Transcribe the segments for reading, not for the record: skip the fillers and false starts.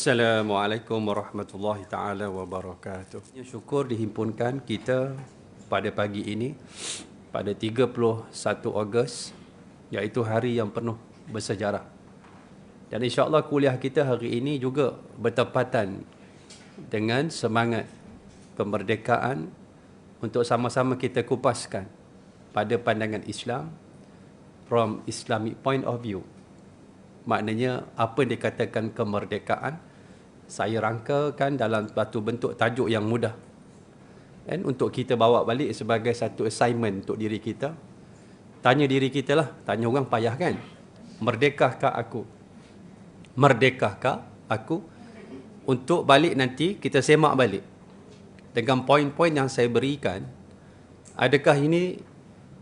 Assalamualaikum warahmatullahi taala wabarakatuh. Syukur dihimpunkan kita pada pagi ini pada 31 Ogos, iaitu hari yang penuh bersejarah. Dan insya-Allah kuliah kita hari ini juga bertepatan dengan semangat kemerdekaan untuk sama-sama kita kupaskan pada pandangan Islam from Islamic point of view. Maknanya apa yang dikatakan kemerdekaan, saya rangkakan dalam satu bentuk tajuk yang mudah. Dan untuk kita bawa balik sebagai satu assignment untuk diri kita. Tanya diri kita lah, tanya orang payah kan? Merdekahkah aku? Merdekahkah aku? Untuk balik nanti kita semak balik. Dengan poin-poin yang saya berikan, adakah ini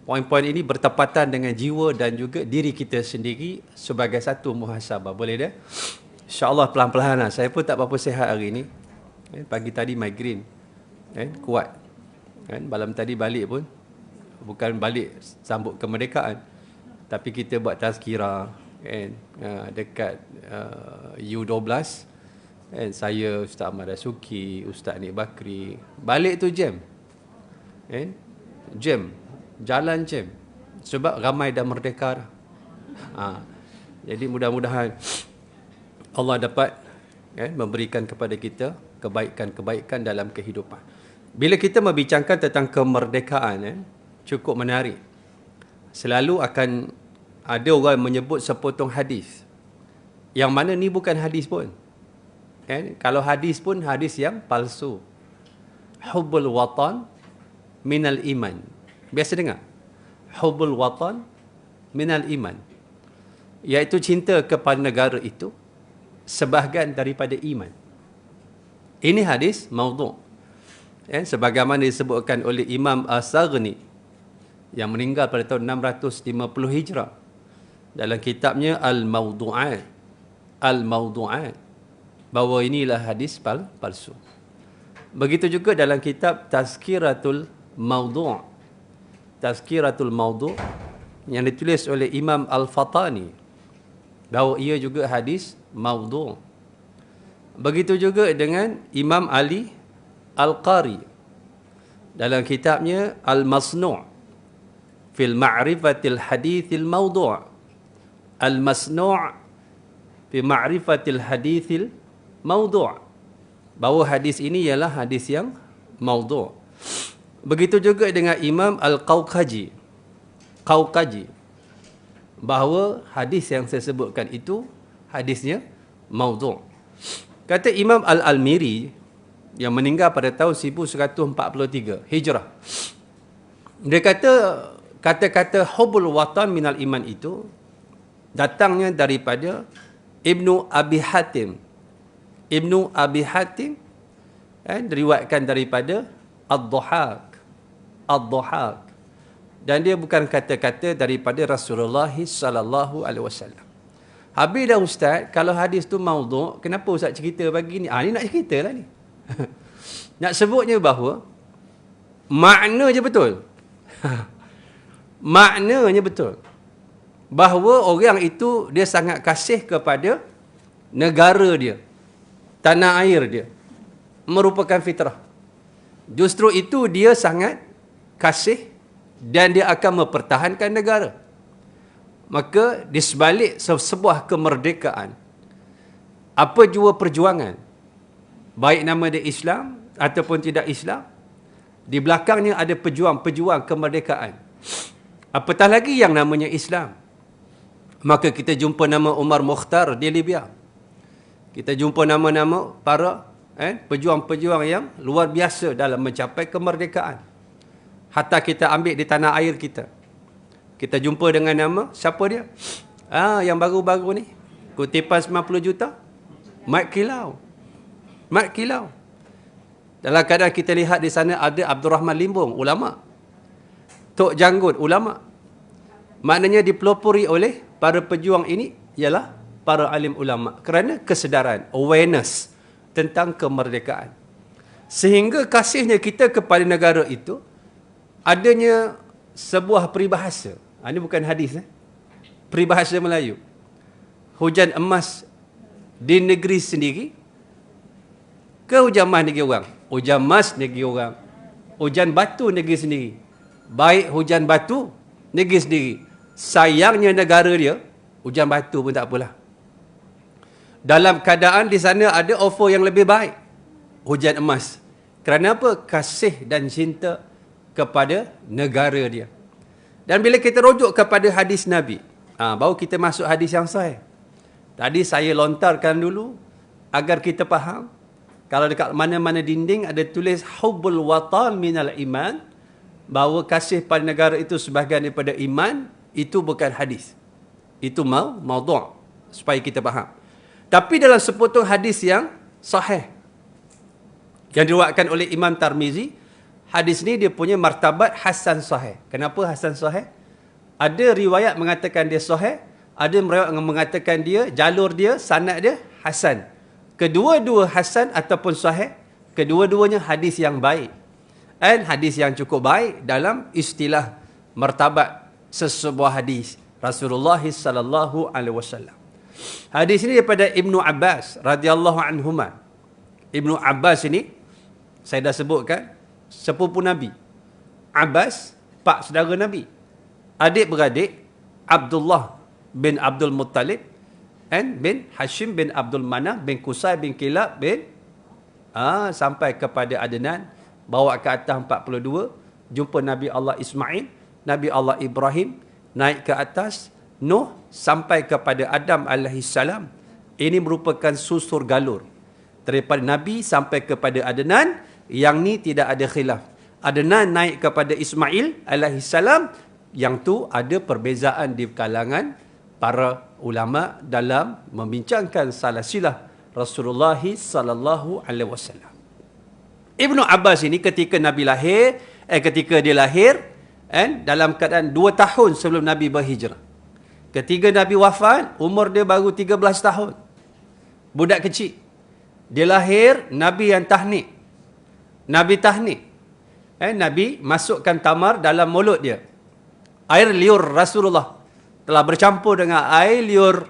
poin-poin ini bertepatan dengan jiwa dan juga diri kita sendiri sebagai satu muhasabah. Boleh dah? InsyaAllah pelan-pelan lah. Saya pun tak apa-apa sihat hari ini. Pagi tadi migraine. Kuat. Malam tadi balik pun. Bukan balik sambut kemerdekaan. Tapi kita buat tazkirah. Dekat U12. Saya, Ustaz Ahmad Dasuki, Ustaz Nik Bakri. Balik tu jam. Jam. Jalan jam. Sebab ramai dah merdeka dah. Jadi mudah-mudahan Allah dapat memberikan kepada kita kebaikan-kebaikan dalam kehidupan. Bila kita membincangkan tentang kemerdekaan, cukup menarik. Selalu akan ada orang menyebut sepotong hadis. Yang mana ni bukan hadis pun. Kalau hadis pun hadis yang palsu. Hubbul watan minal iman. Biasa dengar? Hubbul watan minal iman. Iaitu cinta kepada negara itu sebahagian daripada iman. Ini hadis maudhu'. Sebagaimana disebutkan oleh Imam As-Saghni yang meninggal pada tahun 650 Hijrah dalam kitabnya Al-Mawdu'at. Al-Mawdu'at. Bahawa inilah hadis palsu. Begitu juga dalam kitab Tazkiratul Mawdu'. Tazkiratul Mawdu' yang ditulis oleh Imam Al-Fatani, bahawa ia juga hadis maudhu'. Begitu juga dengan Imam Ali Al-Qari dalam kitabnya Al-Masnu' fil Ma'rifatil Hadithil Mawdu'. Al-Masnu' fi Ma'rifatil Hadithil Mawdu'. Bahawa hadis ini ialah hadis yang maudhu'. Begitu juga dengan Imam Al-Qawqaji. Qawqaji. Bahawa hadis yang saya sebutkan itu hadisnya maudhu'. Kata Imam Al-Almiri yang meninggal pada tahun 1143 Hijrah. Dia kata kata-kata hubbul watan minal iman itu datangnya daripada Ibnu Abi Hatim. Ibnu Abi Hatim diriwayatkan daripada Ad-Dhahak. Ad-Dhahak. Dan dia bukan kata-kata daripada Rasulullah sallallahu alaihi wasallam. Habis dah ustaz, kalau hadis tu maudhu', kenapa ustaz cerita pagi ni? Ni nak cerita lah ni. Nak sebutnya bahawa maknanya betul. Maknanya betul. Bahawa orang itu dia sangat kasih kepada negara dia, tanah air dia. Merupakan fitrah. Justru itu dia sangat kasih dan dia akan mempertahankan negara. Maka di sebalik sebuah kemerdekaan, apa jua perjuangan, baik nama dia Islam ataupun tidak Islam, di belakangnya ada pejuang-pejuang kemerdekaan. Apatah lagi yang namanya Islam. Maka kita jumpa nama Umar Mukhtar di Libya. Kita jumpa nama-nama para pejuang-pejuang yang luar biasa dalam mencapai kemerdekaan. Hatta kita ambil di tanah air kita. Kita jumpa dengan nama, siapa dia? Yang baru-baru ni. Kutipan 90 juta. Mat Kilau. Mat Kilau. Dalam keadaan kita lihat di sana ada Abdul Rahman Limbung, ulama. Tok Janggut, ulama. Maknanya dipelopori oleh para pejuang ini ialah para alim ulama. Kerana kesedaran, awareness tentang kemerdekaan. Sehingga kasihnya kita kepada negara itu adanya sebuah peribahasa. Ini bukan hadis. Peribahasa Melayu. Hujan emas di negeri sendiri ke hujan mas negeri orang? Hujan mas negeri orang. Hujan batu negeri sendiri. Baik hujan batu negeri sendiri. Sayangnya negara dia, hujan batu pun tak apalah. Dalam keadaan di sana ada offer yang lebih baik. Hujan emas. Kerana apa? Kasih dan cinta kepada negara dia. Dan bila kita rujuk kepada hadis Nabi, baru kita masuk hadis yang sahih. Tadi saya lontarkan dulu agar kita faham. Kalau dekat mana-mana dinding ada tulis hubbul watan minal iman, bahawa kasih pada negara itu sebahagian daripada iman, itu bukan hadis. Itu maudhu' supaya kita faham. Tapi dalam sepotong hadis yang sahih yang diriwayatkan oleh Imam Tirmizi, hadis ni dia punya martabat hasan sahih. Kenapa hasan sahih? Ada riwayat mengatakan dia sahih, ada riwayat mengatakan dia jalur dia, sanad dia hasan. Kedua-dua hasan ataupun sahih, kedua-duanya hadis yang baik. Dan hadis yang cukup baik dalam istilah martabat sesebuah hadis Rasulullah sallallahu alaihi wasallam. Hadis ini daripada Ibnu Abbas radhiyallahu anhuma. Ibnu Abbas ini saya dah sebutkan sepupu Nabi. Abbas, pak saudara Nabi. Adik-beradik Abdullah bin Abdul Muttalib and bin Hashim bin Abdul Manaf bin Qusay bin Kilab bin sampai kepada Adnan, bawa ke atas 42, jumpa Nabi Allah Ismail, Nabi Allah Ibrahim, naik ke atas Nuh sampai kepada Adam alaihissalam. Ini merupakan susur galur daripada Nabi sampai kepada Adnan. Yang ni tidak ada khilaf. Adnan naik kepada Ismail alaihissalam, yang tu ada perbezaan di kalangan para ulama dalam membincangkan salasilah Rasulullah sallallahu alaihi wasallam. Ibnu Abbas ini ketika Nabi lahir, ketika dia lahir, dalam keadaan 2 tahun sebelum Nabi berhijrah. Ketika Nabi wafat, umur dia baru 13 tahun. Budak kecil. Dia lahir, Nabi yang tahnik. Nabi tahnik. Nabi masukkan tamar dalam mulut dia. Air liur Rasulullah telah bercampur dengan air liur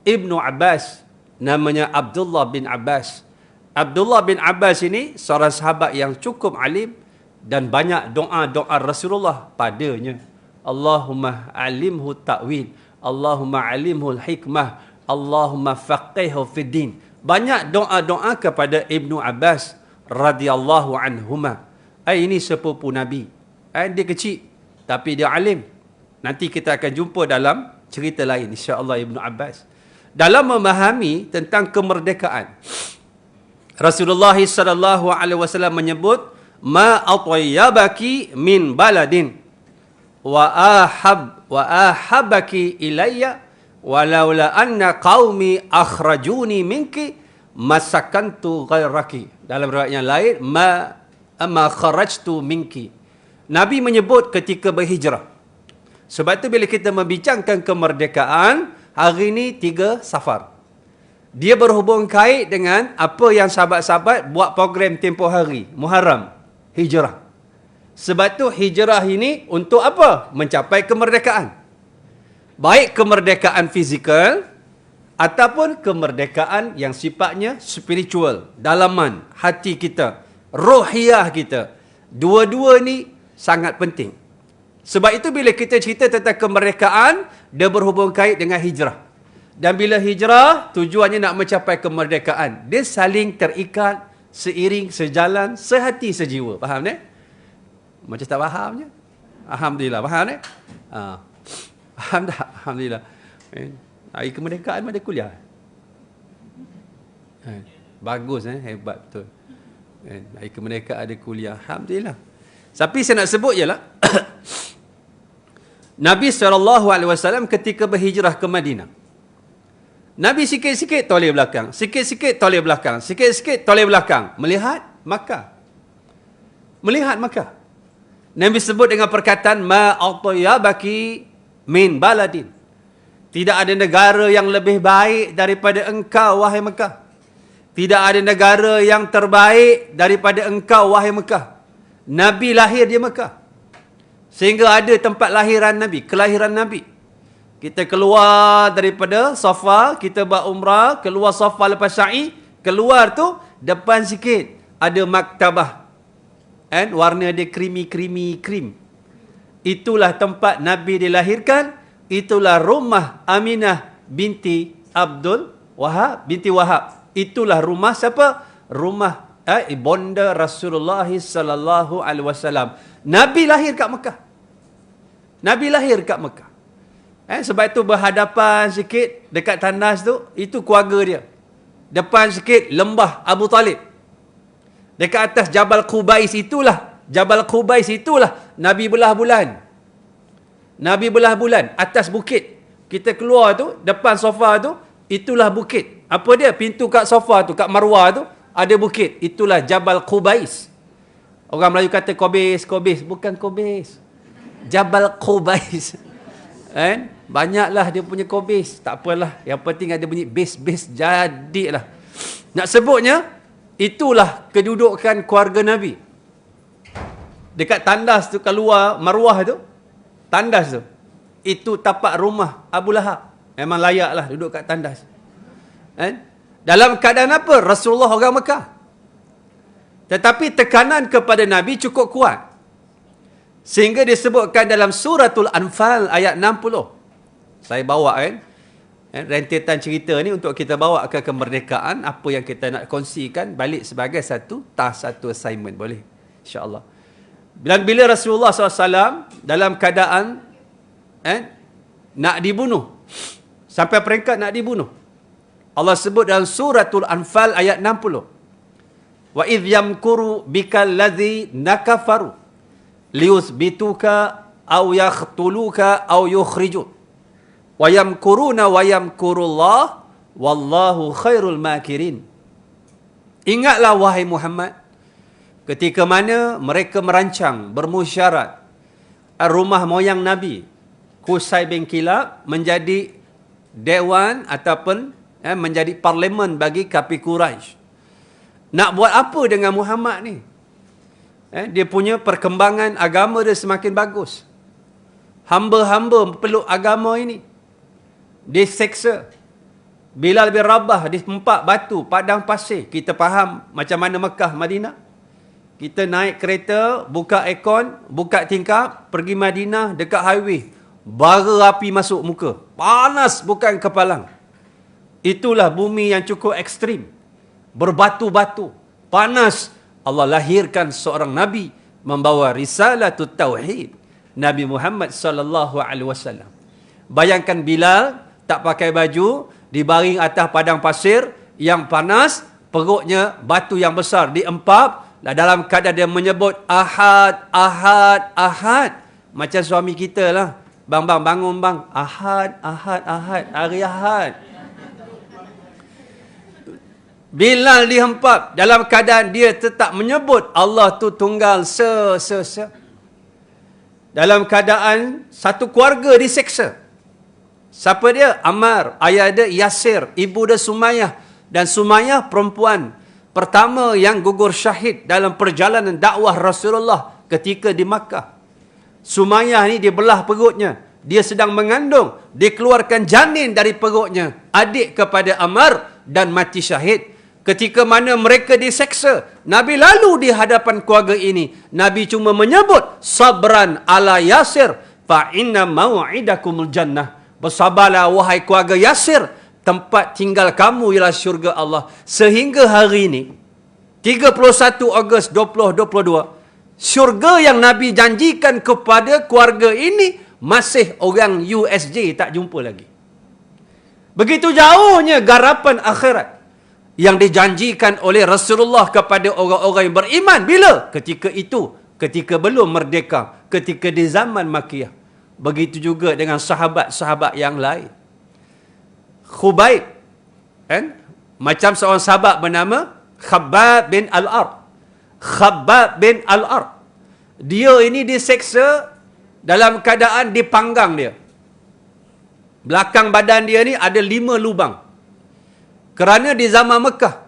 Ibnu Abbas, namanya Abdullah bin Abbas. Abdullah bin Abbas ini seorang sahabat yang cukup alim dan banyak doa-doa Rasulullah padanya. Allahumma alimhu ta'wil, Allahumma alimhu hikmah, Allahumma faqihhu fid din. Banyak doa-doa kepada Ibnu Abbas radhiyallahu anhuma. Ini sepupu Nabi. Dia kecil tapi dia alim. Nanti kita akan jumpa dalam cerita lain insya-Allah Ibnu Abbas. Dalam memahami tentang kemerdekaan, Rasulullah sallallahu alaihi wasallam menyebut ma atayyabaki min baladin wa ahabbaki ilayya walaula anna qaumi akhrajuni minki masakantu ghairaki. Dalam riwayat yang lain ma kharajtu minki. Nabi menyebut ketika berhijrah. Sebab tu bila kita membincangkan kemerdekaan, hari ini 3 Safar. Dia berhubung kait dengan apa yang sahabat-sahabat buat program tempoh hari, Muharram, hijrah. Sebab tu hijrah ini untuk apa? Mencapai kemerdekaan. Baik kemerdekaan fizikal ataupun kemerdekaan yang sifatnya spiritual, dalaman hati kita, rohiyah kita. Dua-dua ni sangat penting. Sebab itu bila kita cerita tentang kemerdekaan, dia berhubung kait dengan hijrah. Dan bila hijrah, tujuannya nak mencapai kemerdekaan. Dia saling terikat, seiring, sejalan, sehati, sejiwa. Faham ni? Macam tak fahamnya? Alhamdulillah, faham ni? Faham tak? Alhamdulillah. Hari kemerdekaan ada kuliah. Bagus, hebat betul. Hari kemerdekaan ada kuliah. Alhamdulillah. Tapi saya nak sebut ialah Nabi SAW ketika berhijrah ke Madinah, Nabi sikit-sikit toleh belakang, sikit-sikit toleh belakang, sikit-sikit toleh belakang, melihat Makkah. Melihat Makkah. Nabi sebut dengan perkataan ma atayyabaki min baladin. Tidak ada negara yang lebih baik daripada engkau wahai Makkah. Tidak ada negara yang terbaik daripada engkau wahai Makkah. Nabi lahir di Makkah. Sehingga ada tempat lahiran Nabi, kelahiran Nabi. Kita keluar daripada Safa, kita buat umrah, keluar Safa lepas Sa'i, keluar tu depan sikit ada maktabah. Warna dia creamy cream. Itulah tempat Nabi dilahirkan. Itulah rumah Aminah binti Abdul Wahab, binti Wahab. Itulah rumah siapa? Rumah ibunda Rasulullah sallallahu alaihi wasallam. Nabi lahir kat Mekah. Sebab itu berhadapan sikit dekat tandas tu, itu keluarga dia. Depan sikit lembah Abu Talib. Dekat atas Jabal Qubais itulah Nabi belah bulan. Atas bukit. Kita keluar tu, depan sofa tu, itulah bukit. Apa dia? Pintu kat sofa tu, kat Marwah tu, ada bukit. Itulah Jabal Qubais. Orang Melayu kata Kobis. Bukan Kobis. Jabal Qubais. Banyaklah dia punya Kobis. Tak apalah. Yang penting ada bunyi base jadilah. Nak sebutnya, itulah kedudukan keluarga Nabi. Dekat tandas tu, keluar Marwah tu, tandas tu, itu tapak rumah Abu Lahab. Memang layaklah duduk kat tandas. Dalam keadaan apa? Rasulullah orang Mekah. Tetapi tekanan kepada Nabi cukup kuat. Sehingga disebutkan dalam suratul Anfal ayat 60. Saya bawa rentetan cerita ni untuk kita bawa ke kemerdekaan. Apa yang kita nak kongsikan balik sebagai satu assignment. Boleh? InsyaAllah. Dan bila Rasulullah SAW dalam keadaan nak dibunuh. Sampai peringkat nak dibunuh. Allah sebut dalam suratul Anfal ayat 60. Wa idh yamkuru bikal ladzi nakafaru liyuthbituka aw yaqtuluka aw yukhrijuk. Wa yamkuruna wa yamkurullah wallahu khairul makirin. Ingatlah wahai Muhammad, ketika mana mereka merancang bermusyarat rumah moyang Nabi Qusay bin Kilab menjadi dewan ataupun menjadi parlimen bagi kafir Quraisy. Nak buat apa dengan Muhammad ni? Dia punya perkembangan agama dia semakin bagus. Hamba-hamba peluk agama ini diseksa. Bilal bin Rabah ditempat batu, padang pasir. Kita faham macam mana Mekah, Madinah. Kita naik kereta, buka aircon, buka tingkap, pergi Madinah dekat highway. Bara api masuk muka. Panas bukan kepalang. Itulah bumi yang cukup ekstrim. Berbatu-batu, panas. Allah lahirkan seorang Nabi membawa risalatut tauhid. Nabi Muhammad sallallahu alaihi wasallam. Bayangkan Bilal tak pakai baju, dibaring atas padang pasir yang panas, perutnya batu yang besar diempap, dalam keadaan dia menyebut Ahad, Ahad, Ahad. Macam suami kita lah. Bang, bangun bang. Ahad, Ahad, Ahad. Hari Ahad. Bilal dihempap dalam keadaan dia tetap menyebut Allah tu tunggal dalam keadaan satu keluarga diseksa. Siapa dia? Ammar, ayah dia Yasir, ibu dia Sumayyah, dan Sumayyah perempuan pertama yang gugur syahid dalam perjalanan dakwah Rasulullah ketika di Makkah. Sumayyah ni dibelah perutnya, dia sedang mengandung, dikeluarkan janin dari perutnya, adik kepada Ammar, dan mati syahid. Ketika mana mereka diseksa, Nabi lalu di hadapan keluarga ini. Nabi cuma menyebut, sabran ala Yasir, fa inna mau'idakumul jannah. Bersabarlah wahai keluarga Yasir, tempat tinggal kamu ialah syurga Allah. Sehingga hari ini, 31 Ogos 2022, syurga yang Nabi janjikan kepada keluarga ini, masih orang USJ tak jumpa lagi. Begitu jauhnya garapan akhirat yang dijanjikan oleh Rasulullah kepada orang-orang yang beriman. Bila? Ketika itu. Ketika belum merdeka. Ketika di zaman Makkiyah. Begitu juga dengan sahabat-sahabat yang lain. Khubayb. Macam seorang sahabat bernama Khabbab bin Al-Ard. Khabbab bin Al-Ard. Dia ini diseksa dalam keadaan dipanggang dia. Belakang badan dia ni ada 5 lubang. Kerana di zaman Mekah,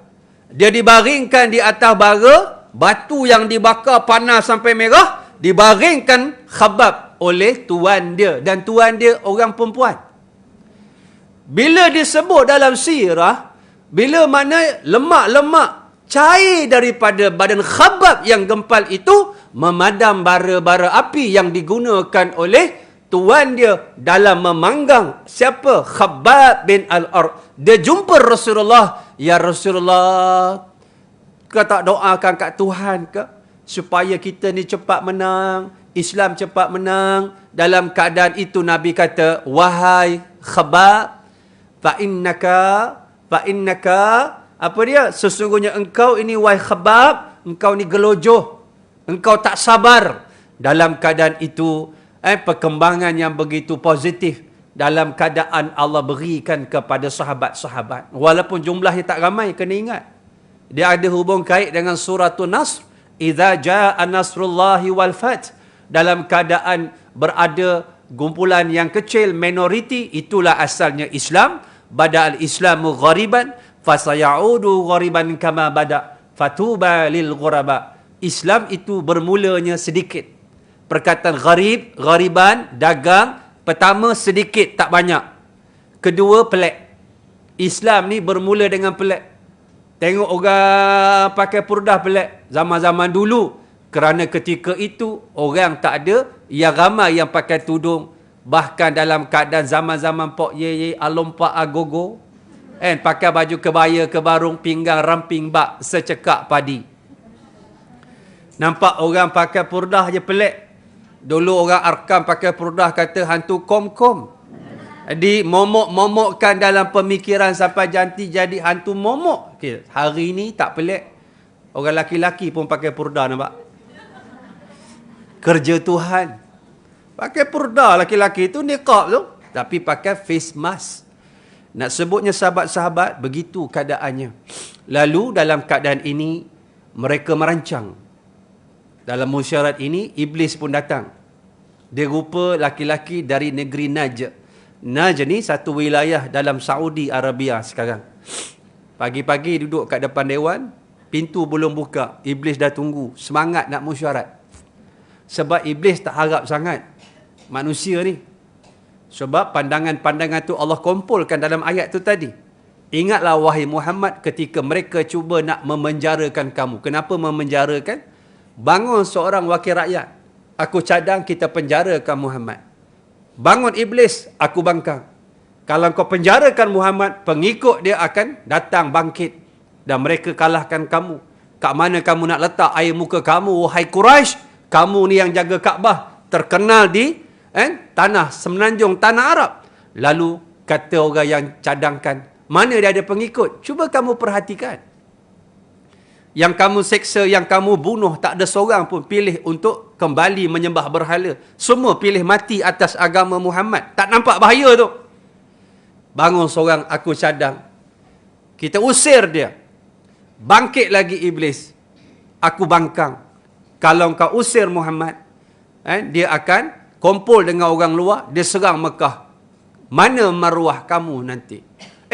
dia dibaringkan di atas bara, batu yang dibakar panas sampai merah, dibaringkan Khabbab oleh tuan dia. Dan tuan dia orang perempuan. Bila disebut dalam sirah, bila mana lemak-lemak cair daripada badan Khabbab yang gempal itu memadam bara-bara api yang digunakan oleh tuan dia dalam memanggang siapa? Khabbab bin Al-Arat. Dia jumpa Rasulullah, ya Rasulullah, kau tak doakan kat Tuhan ke supaya kita ni cepat menang, Islam cepat menang? Dalam keadaan itu Nabi kata, wahai Khabbab, fa innaka apa dia? Sesungguhnya engkau ini, wahai Khabbab, engkau ni gelojoh, engkau tak sabar. Dalam keadaan itu perkembangan yang begitu positif dalam keadaan Allah berikan kepada sahabat-sahabat. Walaupun jumlahnya tak ramai, kena ingat. Dia ada hubung kait dengan suratul Nasr. Idza jaa nasrullahi wal fath. Dalam keadaan berada kumpulan yang kecil, minoriti, itulah asalnya Islam. Bada al-Islamu ghariban, fasayaudu ghariban kama bada. Fatuba lil ghuraba. Islam itu bermulanya sedikit. Perkataan gharib, ghariban, dagang. Pertama sedikit, tak banyak. Kedua pelik. Islam ni bermula dengan pelik. Tengok orang pakai purdah pelik. Zaman-zaman dulu. Kerana ketika itu orang tak ada. Yang ramai yang pakai tudung. Bahkan dalam keadaan zaman-zaman Pok Ye, Alompak Agogo. Pakai baju kebaya, kebarung, pinggang, ramping bak, secekak padi. Nampak orang pakai purdah je pelik. Dulu orang Arkam pakai purdah kata hantu kom-kom. Jadi momok-momokkan dalam pemikiran sampai janti jadi hantu momok. Okay. Hari ni tak pelik. Orang laki-laki pun pakai purdah, nampak? Kerja Tuhan. Pakai purdah laki-laki tu, niqab tu. Tapi pakai face mask. Nak sebutnya sahabat-sahabat, begitu keadaannya. Lalu dalam keadaan ini, mereka merancang. Dalam musyarat ini, Iblis pun datang. Dia rupa laki-laki dari negeri Najd. Najd ni satu wilayah dalam Saudi Arabia sekarang. Pagi-pagi duduk kat depan dewan, pintu belum buka. Iblis dah tunggu, semangat nak musyarat. Sebab Iblis tak harap sangat manusia ni. Sebab pandangan-pandangan tu Allah kumpulkan dalam ayat tu tadi. Ingatlah wahai Muhammad ketika mereka cuba nak memenjarakan kamu. Kenapa memenjarakan? Bangun seorang wakil rakyat. Aku cadang kita penjarakan Muhammad. Bangun Iblis, aku bangkang. Kalau kau penjarakan Muhammad, pengikut dia akan datang bangkit. Dan mereka kalahkan kamu. Kat mana kamu nak letak air muka kamu, wahai Quraisy? Kamu ni yang jaga Kaabah. Terkenal di tanah semenanjung, tanah Arab. Lalu kata orang yang cadangkan, mana dia ada pengikut? Cuba kamu perhatikan. Yang kamu seksa, yang kamu bunuh, tak ada seorang pun pilih untuk kembali menyembah berhala. Semua pilih mati atas agama Muhammad. Tak nampak bahaya tu? Bangun seorang, aku cadang. Kita usir dia. Bangkit lagi Iblis. Aku bangkang. Kalau kau usir Muhammad, dia akan kumpul dengan orang luar, dia serang Mekah. Mana maruah kamu nanti?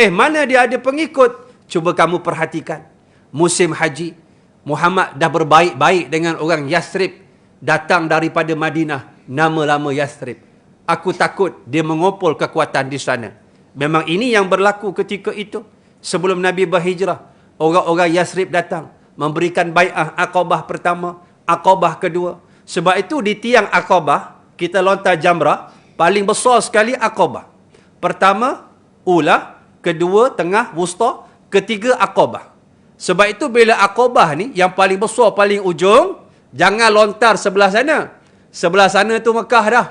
Mana dia ada pengikut? Cuba kamu perhatikan. Musim haji, Muhammad dah berbaik-baik dengan orang Yathrib. Datang daripada Madinah, nama lama Yathrib. Aku takut dia mengumpul kekuatan di sana. Memang ini yang berlaku ketika itu. Sebelum Nabi berhijrah, orang-orang Yathrib datang, memberikan bai'ah Aqabah pertama, Aqabah kedua. Sebab itu di tiang Aqabah, kita lontar jamrah, paling besar sekali Aqabah. Pertama, Ula. Kedua, Tengah, Wusta. Ketiga, Aqabah. Sebab itu bila Aqabah ni, yang paling besar, paling ujung, jangan lontar sebelah sana. Sebelah sana tu Mekah dah.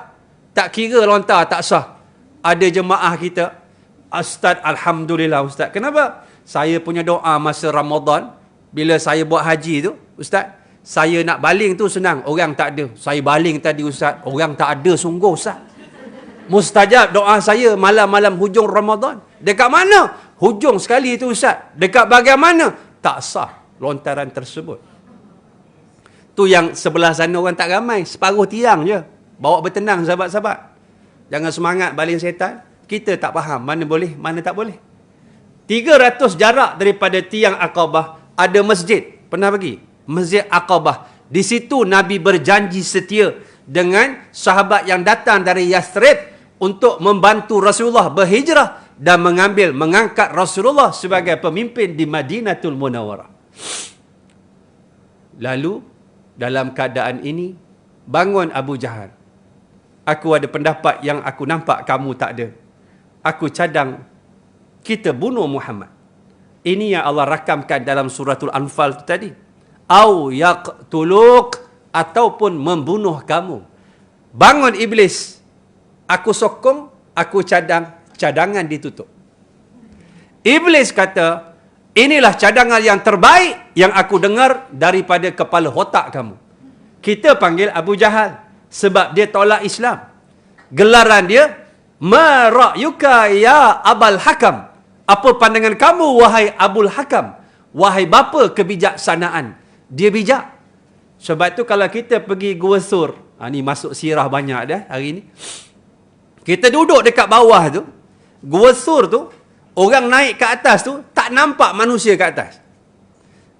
Tak kira lontar, tak sah. Ada jemaah kita, Ustaz, Alhamdulillah Ustaz. Kenapa? Saya punya doa masa Ramadan, bila saya buat haji tu, Ustaz, saya nak baling tu senang, orang tak ada. Saya baling tadi Ustaz, orang tak ada sungguh Ustaz. Mustajab doa saya malam-malam hujung Ramadan. Dekat mana? Hujung sekali tu Ustaz. Dekat bahagian mana? Tak sah lontaran tersebut. Tu yang sebelah sana orang tak ramai. Separuh tiang je. Bawa bertenang sahabat-sahabat. Jangan semangat baling setan. Kita tak faham mana boleh, mana tak boleh. 300 jarak daripada tiang Aqabah ada masjid. Pernah pergi? Masjid Aqabah. Di situ Nabi berjanji setia dengan sahabat yang datang dari Yathrib untuk membantu Rasulullah berhijrah dan mengangkat Rasulullah sebagai pemimpin di Madinatul Munawwarah. Lalu dalam keadaan ini bangun Abu Jahal. Aku ada pendapat yang aku nampak kamu tak ada. Aku cadang kita bunuh Muhammad. Ini yang Allah rakamkan dalam suratul Anfal tu tadi. Au yaqtuluk, ataupun membunuh kamu. Bangun iblis. Aku sokong, aku cadang, cadangan ditutup. Iblis kata, inilah cadangan yang terbaik yang aku dengar daripada kepala otak kamu. Kita panggil Abu Jahal sebab dia tolak Islam. Gelaran dia, ma ra'yuka ya Abul Hakam. Apa pandangan kamu wahai Abul Hakam? Wahai bapa kebijaksanaan. Dia bijak. Sebab tu kalau kita pergi Gua Sur, ni masuk sirah banyak dah hari ni. Kita duduk dekat bawah tu, Gua Sur tu, orang naik ke atas tu, tak nampak manusia ke atas.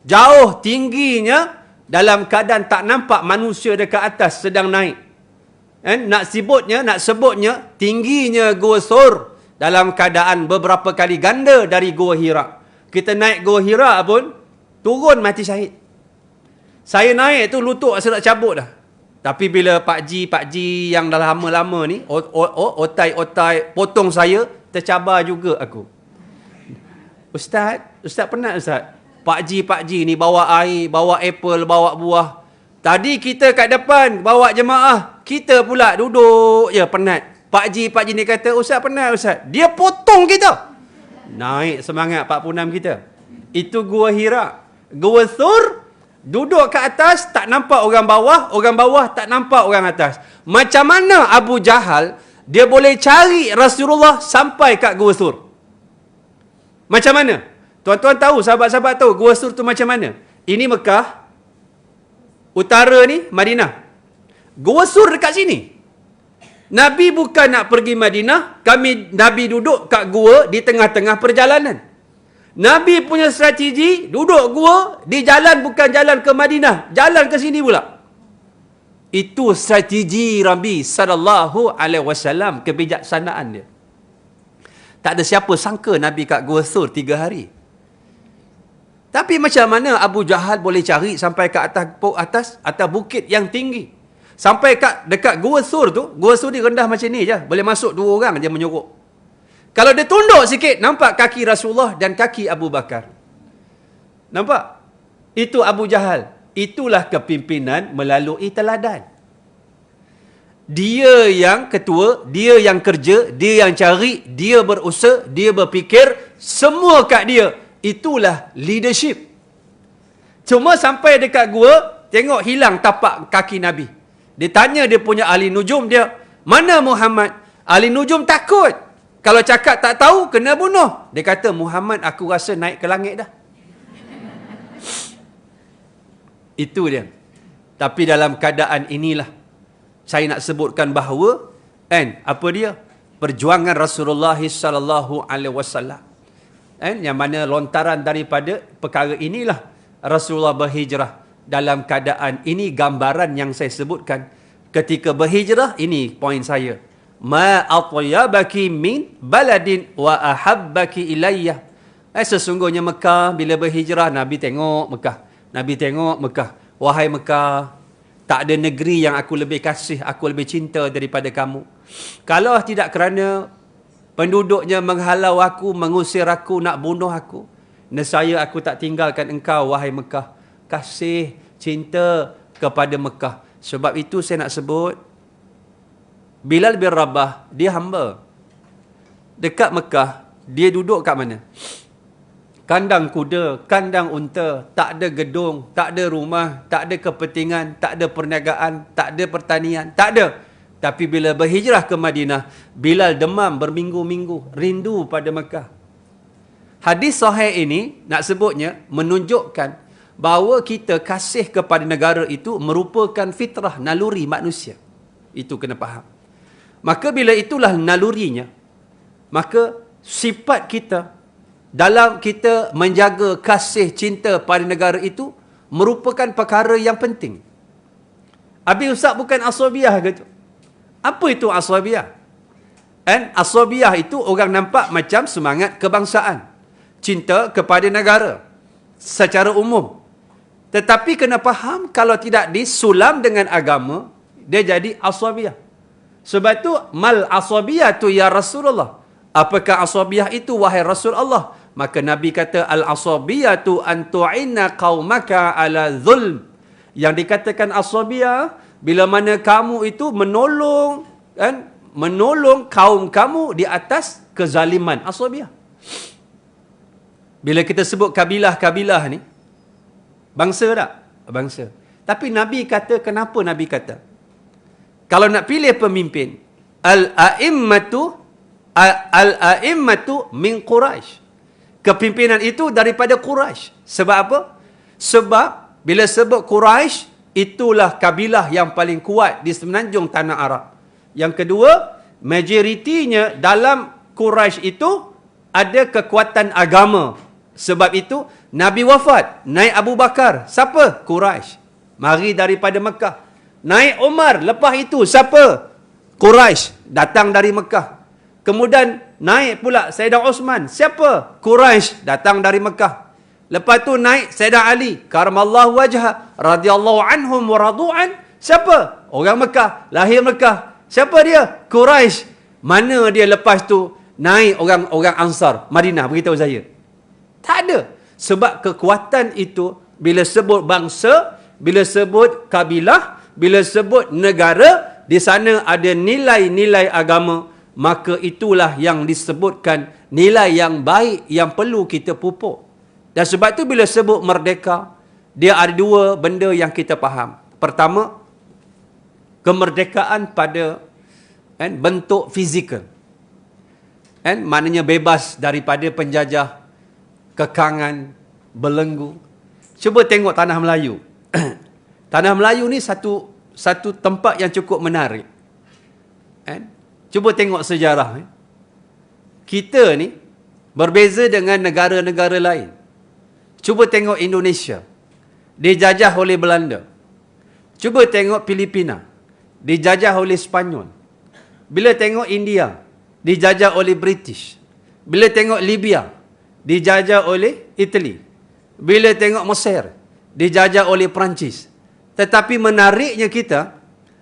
Jauh tingginya, dalam keadaan tak nampak manusia dekat atas sedang naik. Nak sebutnya, tingginya Gua Sur dalam keadaan beberapa kali ganda dari Gua Hira. Kita naik Gua Hira pun, turun mati syahid. Saya naik tu lutut saya nak cabut dah. Tapi bila Pak Ji yang dah lama-lama ni, otai potong saya, tercabar juga aku. Ustaz penat Ustaz? Pak Ji ni bawa air, bawa apple, bawa buah. Tadi kita kat depan bawa jemaah, kita pula duduk je penat. Pak Ji ni kata, Ustaz penat Ustaz. Dia potong kita. Naik semangat 46 kita. Itu Gua Hira. Gua Sur, duduk kat atas, tak nampak orang bawah tak nampak orang atas. Macam mana Abu Jahal, dia boleh cari Rasulullah sampai kat Gua Sur? Macam mana? Tuan-tuan tahu, sahabat-sahabat tahu Gua Sur tu macam mana? Ini Mekah, utara ni Madinah. Gua Sur dekat sini. Nabi bukan nak pergi Madinah, Nabi duduk kat gua di tengah-tengah perjalanan. Nabi punya strategi, duduk gua, di jalan bukan jalan ke Madinah, jalan ke sini pula. Itu strategi Nabi sallallahu alaihi wasallam, kebijaksanaan dia. Tak ada siapa sangka Nabi kat Gua Sur 3 hari. Tapi macam mana Abu Jahal boleh cari sampai ke atas bukit yang tinggi. Sampai dekat Gua Sur tu, Gua Sur ni rendah macam ni je, boleh masuk 2 orang je menyuruk. Kalau dia tunduk sikit, nampak kaki Rasulullah dan kaki Abu Bakar. Nampak? Itu Abu Jahal. Itulah kepimpinan melalui teladan. Dia yang ketua, dia yang kerja, dia yang cari, dia berusaha, dia berfikir, semua kat dia. Itulah leadership. Cuma sampai dekat gua, tengok hilang tapak kaki Nabi. Dia tanya dia punya ahli nujum dia, mana Muhammad? Ahli nujum takut. Kalau cakap tak tahu, kena bunuh. Dia kata, Muhammad aku rasa naik ke langit dah. Itu dia. Tapi dalam keadaan inilah, saya nak sebutkan bahawa, apa dia? Perjuangan Rasulullah sallallahu alaihi wasallam. Yang mana lontaran daripada perkara inilah Rasulullah berhijrah. Dalam keadaan ini gambaran yang saya sebutkan. Ketika berhijrah, ini poin saya. Ma atyabaki min baladin wa ahabbaki ilayya. Sesungguhnya Mekah bila berhijrah, Nabi tengok Mekah. Wahai Mekah, tak ada negeri yang aku lebih kasih, aku lebih cinta daripada kamu. Kalau tidak kerana penduduknya menghalau aku, mengusir aku, nak bunuh aku, nescaya aku tak tinggalkan engkau, wahai Mekah. Kasih, cinta kepada Mekah. Sebab itu saya nak sebut, Bilal bin Rabah, dia hamba. Dekat Mekah, dia duduk kat mana? Kandang kuda, kandang unta, tak ada gedung, tak ada rumah, tak ada kepentingan, tak ada perniagaan, tak ada pertanian, tak ada. Tapi bila berhijrah ke Madinah, Bilal demam berminggu-minggu, rindu pada Mekah. Hadis sahih ini, nak sebutnya, menunjukkan bahawa kita kasih kepada negara itu merupakan fitrah, naluri manusia. Itu kena faham. Maka bila itulah nalurinya, maka sifat kita dalam kita menjaga kasih cinta pada negara itu merupakan perkara yang penting. Habis Ustaz bukan asabiah ke tu? Apa itu asabiah? Asabiah itu orang nampak macam semangat kebangsaan, cinta kepada negara secara umum. Tetapi kena faham, kalau tidak disulam dengan agama, dia jadi asabiyah. Sebab tu, mal asabiyah tu ya Rasulullah. Apakah asabiyah itu, wahai Rasul Allah? Maka Nabi kata, al-asabiyah tu antu'inna qawmaka ala zulm. Yang dikatakan asabiyah, bila mana kamu itu menolong, kan? Menolong kaum kamu di atas kezaliman. Asabiyah. Bila kita sebut kabilah-kabilah ni, bangsa tak? Bangsa. Tapi Nabi kata, kenapa Nabi kata? Kalau nak pilih pemimpin, al-a'immatu min Quraisy. Kepimpinan itu daripada Quraisy. Sebab apa? Sebab bila sebut Quraisy, itulah kabilah yang paling kuat di semenanjung tanah Arab. Yang kedua, majoritinya dalam Quraisy itu ada kekuatan agama. Sebab itu, Nabi wafat, naik Abu Bakar. Siapa? Quraisy. Mari daripada Mekah. Naik Umar, lepas itu siapa? Quraisy. Datang dari Mekah. Kemudian naik pula Sayyidina Osman. Siapa? Quraisy. Datang dari Mekah. Lepas tu naik Sayyidina Ali. Karamallahu wajhah. Radiyallahu anhum wa radu'an. Siapa? Orang Mekah. Lahir Mekah. Siapa dia? Quraisy. Mana dia lepas tu naik orang Ansar? Madinah, beritahu saya. Tak ada. Sebab kekuatan itu, bila sebut bangsa, bila sebut kabilah, bila sebut negara, di sana ada nilai-nilai agama, maka itulah yang disebutkan nilai yang baik yang perlu kita pupuk. Dan sebab itu bila sebut merdeka, dia ada dua benda yang kita faham. Pertama, kemerdekaan pada bentuk fizikal. Maknanya bebas daripada penjajah, kekangan, belenggu. Cuba tengok tanah Melayu. Tanah Melayu ni satu tempat yang cukup menarik. Cuba tengok sejarah. Kita ni berbeza dengan negara-negara lain. Cuba tengok Indonesia. Dijajah oleh Belanda. Cuba tengok Filipina. Dijajah oleh Spanyol. Bila tengok India, dijajah oleh British. Bila tengok Libya, dijajah oleh Italy. Bila tengok Mesir, dijajah oleh Perancis. Tetapi menariknya kita,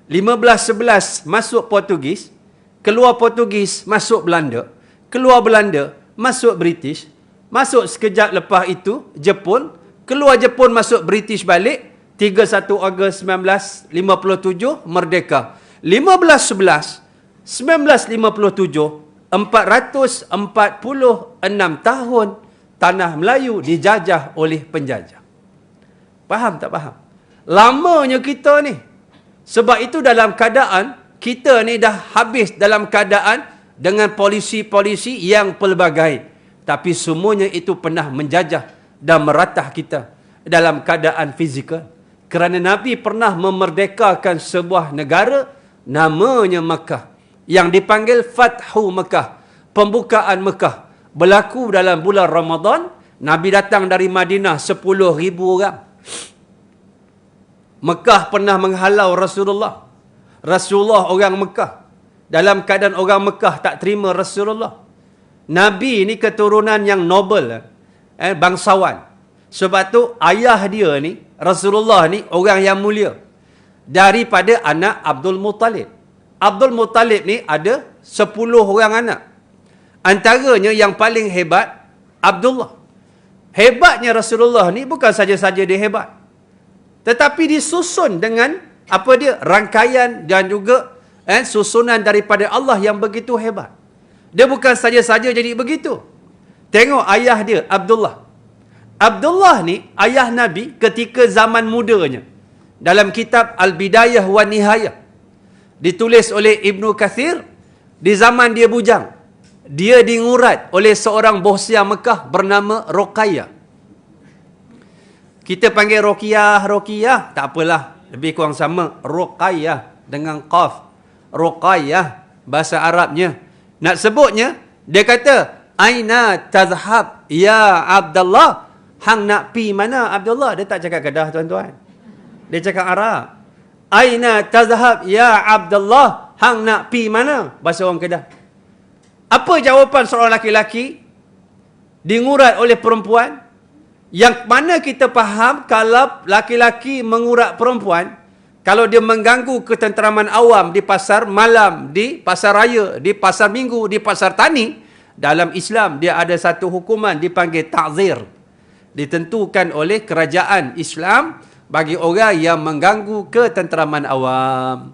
1511 masuk Portugis, keluar Portugis masuk Belanda, keluar Belanda masuk British, masuk sekejap lepas itu Jepun, keluar Jepun masuk British balik, 31 Ogos 1957 merdeka. 1511 1957, 446 tahun tanah Melayu dijajah oleh penjajah. Faham tak faham? Lamanya kita ni. Sebab itu dalam keadaan kita ni dah habis dalam keadaan dengan polisi-polisi yang pelbagai. Tapi semuanya itu pernah menjajah dan meratah kita dalam keadaan fizikal. Kerana Nabi pernah memerdekakan sebuah negara namanya Mekah, yang dipanggil Fathu Mekah, pembukaan Mekah, berlaku dalam bulan Ramadan. Nabi datang dari Madinah 10,000 orang. Mekah pernah menghalau Rasulullah. Rasulullah orang Mekah. Dalam keadaan orang Mekah tak terima Rasulullah. Nabi ni keturunan yang nobel, bangsawan. Sebab tu ayah dia ni, Rasulullah ni orang yang mulia. Daripada anak Abdul Muttalib. Abdul Muttalib ni ada 10 orang anak. Antaranya yang paling hebat, Abdullah. Hebatnya Rasulullah ni bukan saja-saja dia hebat. Tetapi disusun dengan apa dia? Rangkaian dan juga susunan daripada Allah yang begitu hebat. Dia bukan saja-saja jadi begitu. Tengok ayah dia, Abdullah. Abdullah ni ayah Nabi ketika zaman mudanya. Dalam kitab Al-Bidayah wa Nihayah, ditulis oleh Ibnu Kathir, di zaman dia bujang, dia dingurat oleh seorang bohsia Mekah bernama Ruqayyah. Kita panggil Ruqayyah, tak apalah, lebih kurang sama. Ruqayyah dengan qaf. Ruqayyah, bahasa Arabnya. Nak sebutnya, dia kata, Aina tazhab ya Abdullah. Hang nak pi mana Abdullah? Dia tak cakap Kedah, tuan-tuan. Dia cakap Arab. Aina tazhab ya Abdullah. Hang nak pi mana? Bahasa orang Kedah. Apa jawapan seorang laki-laki dingurat oleh perempuan? Yang mana kita faham kalau laki-laki mengurat perempuan, kalau dia mengganggu ketenteraman awam di pasar malam, di pasar raya, di pasar minggu, di pasar tani, dalam Islam dia ada satu hukuman dipanggil ta'zir. Ditentukan oleh kerajaan Islam bagi orang yang mengganggu ketenteraman awam.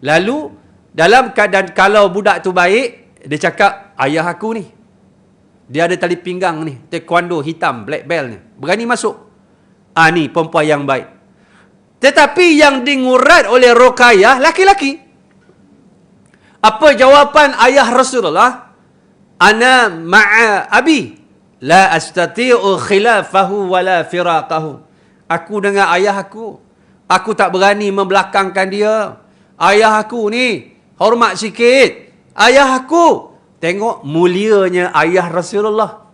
Lalu dalam keadaan kalau budak tu baik, dia cakap, ayah aku ni, dia ada tali pinggang ni, taekwondo hitam, black belt ni, berani masuk. Ni perempuan yang baik. Tetapi yang dingurat oleh Ruqayyah laki-laki. Apa jawapan ayah Rasulullah? Ana ma'a abi, la astati'u khilafahu wala firaqahu. Aku dengan ayah aku tak berani membelakangkan dia. Ayah aku ni, hormat sikit. Ayah aku, tengok mulianya ayah Rasulullah.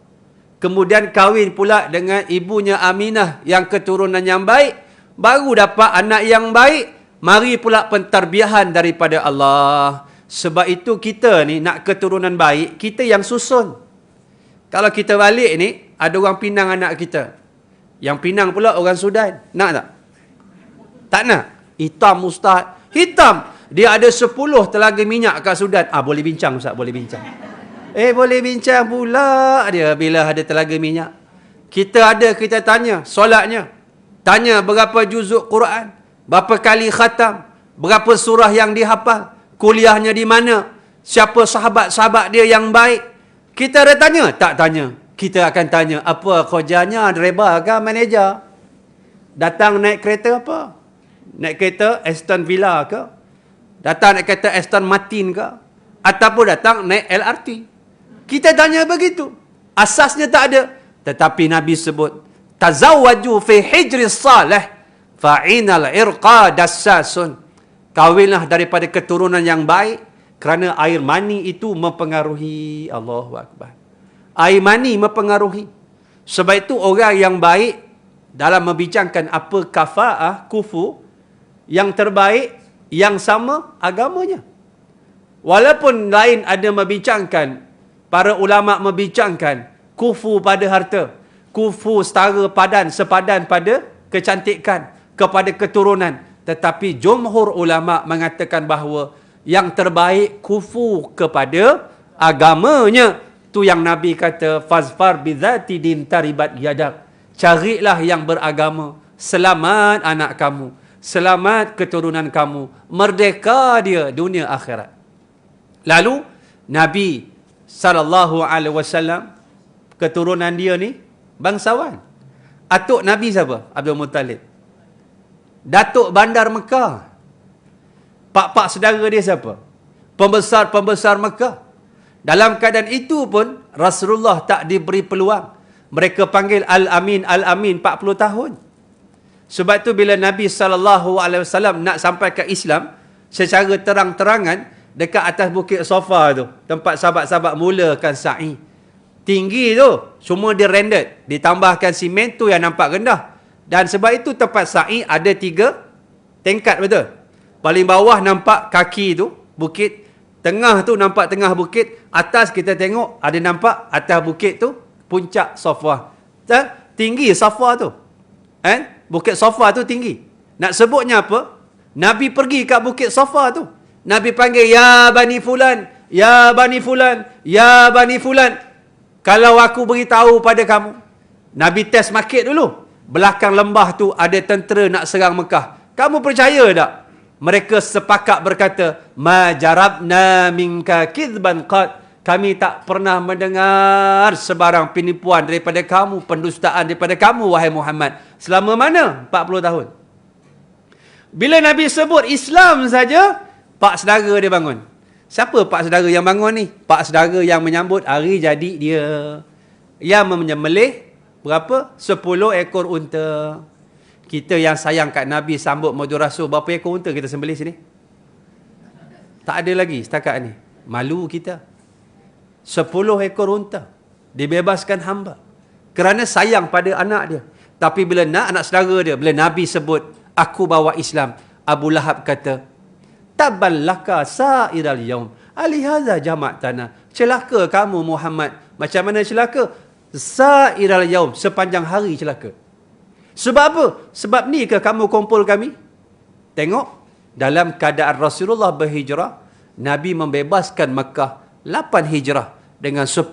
Kemudian kahwin pula dengan ibunya Aminah yang keturunan yang baik. Baru dapat anak yang baik. Mari pula pentarbiahan daripada Allah. Sebab itu kita ni nak keturunan baik, kita yang susun. Kalau kita balik ni, ada orang Pinang anak kita. Yang Pinang pula orang Sudan. Nak tak? Tak nak. Hitam ustaz. Hitam. Dia ada 10 telaga minyak kat Sudan. Boleh bincang ustaz, boleh bincang. Boleh bincang pula dia bila ada telaga minyak. Kita tanya solatnya. Tanya berapa juzuk Quran, berapa kali khatam, berapa surah yang dihafal, kuliahnya di mana, siapa sahabat-sahabat dia yang baik. Kita ada tanya? Tak tanya. Kita akan tanya, apa kerjanya, driver ke manager? Datang naik kereta apa? Naik kereta Aston Villa ke? Datang naik kereta Aston Martin ke? Ataupun datang naik LRT? Kita tanya begitu. Asasnya tak ada. Tetapi Nabi sebut, tazawwaju fi hijris salih fa'inal irqa dassasun. Kahwinlah daripada keturunan yang baik, kerana air mani itu mempengaruhi. Allahu Akbar. Air mani mempengaruhi. Sebab itu orang yang baik dalam membincangkan apa kafa'ah, kufu, yang terbaik, yang sama agamanya. Walaupun lain ada membincangkan, para ulama membincangkan kufu pada harta, kufu sepadan pada kecantikan, kepada keturunan. Tetapi jumhur ulama mengatakan bahawa yang terbaik kufu kepada agamanya. Tu yang Nabi kata, fazfar bizati din taribat yadak. Carilah yang beragama, selamat anak kamu, selamat keturunan kamu, merdeka dia dunia akhirat. Lalu Nabi SAW, keturunan dia ni bangsawan. Atuk Nabi siapa? Abdul Muttalib. Datuk Bandar Mekah. Pak-pak saudara dia siapa? Pembesar-pembesar Mekah. Dalam keadaan itu pun Rasulullah tak diberi peluang. Mereka panggil Al-Amin, Al-Amin 40 tahun. Sebab tu bila Nabi SAW nak sampai ke Islam secara terang-terangan, dekat atas bukit Safa tu, tempat sahabat-sahabat mulakan sa'i. Tinggi tu, semua dia rendered. Ditambahkan simen tu yang nampak rendah. Dan sebab itu tempat sa'i ada 3 tingkat, betul? Paling bawah nampak kaki tu, bukit. Tengah tu nampak tengah bukit. Atas kita tengok ada nampak atas bukit tu puncak Safa. Tinggi Safa tu. Bukit Safa tu tinggi. Nak sebutnya apa? Nabi pergi kat bukit Safa tu. Nabi panggil, ya Bani Fulan, ya Bani Fulan, ya Bani Fulan. Kalau aku beritahu pada kamu. Nabi test market dulu. Belakang lembah tu ada tentera nak serang Mekah. Kamu percaya tak? Mereka sepakat berkata, ma jarabna minka kidban qad. Kami tak pernah mendengar sebarang penipuan daripada kamu, pendustaan daripada kamu, wahai Muhammad. Selama mana? 40 tahun. Bila Nabi sebut Islam saja, pak saudara dia bangun. Siapa pak saudara yang bangun ni? Pak saudara yang menyambut hari jadi dia. Yang menyembelih berapa? 10 ekor unta. Kita yang sayang kat Nabi sambut Maulid Rasul, berapa ekor unta kita sembelih sini? Tak ada lagi setakat ni. Malu kita. 10 ekor unta dibebaskan hamba kerana sayang pada anak dia. Tapi bila anak saudara dia, bila Nabi sebut aku bawa Islam, Abu Lahab kata, tabban laka sa'iral yaum alihaza jama'tana. Celaka kamu Muhammad. Macam mana celaka? Sa'iral yaum, sepanjang hari celaka. Sebab apa? Sebab ni ke kamu kumpul kami? Tengok, dalam keadaan Rasulullah berhijrah, Nabi membebaskan Mekah 8 hijrah dengan 10,000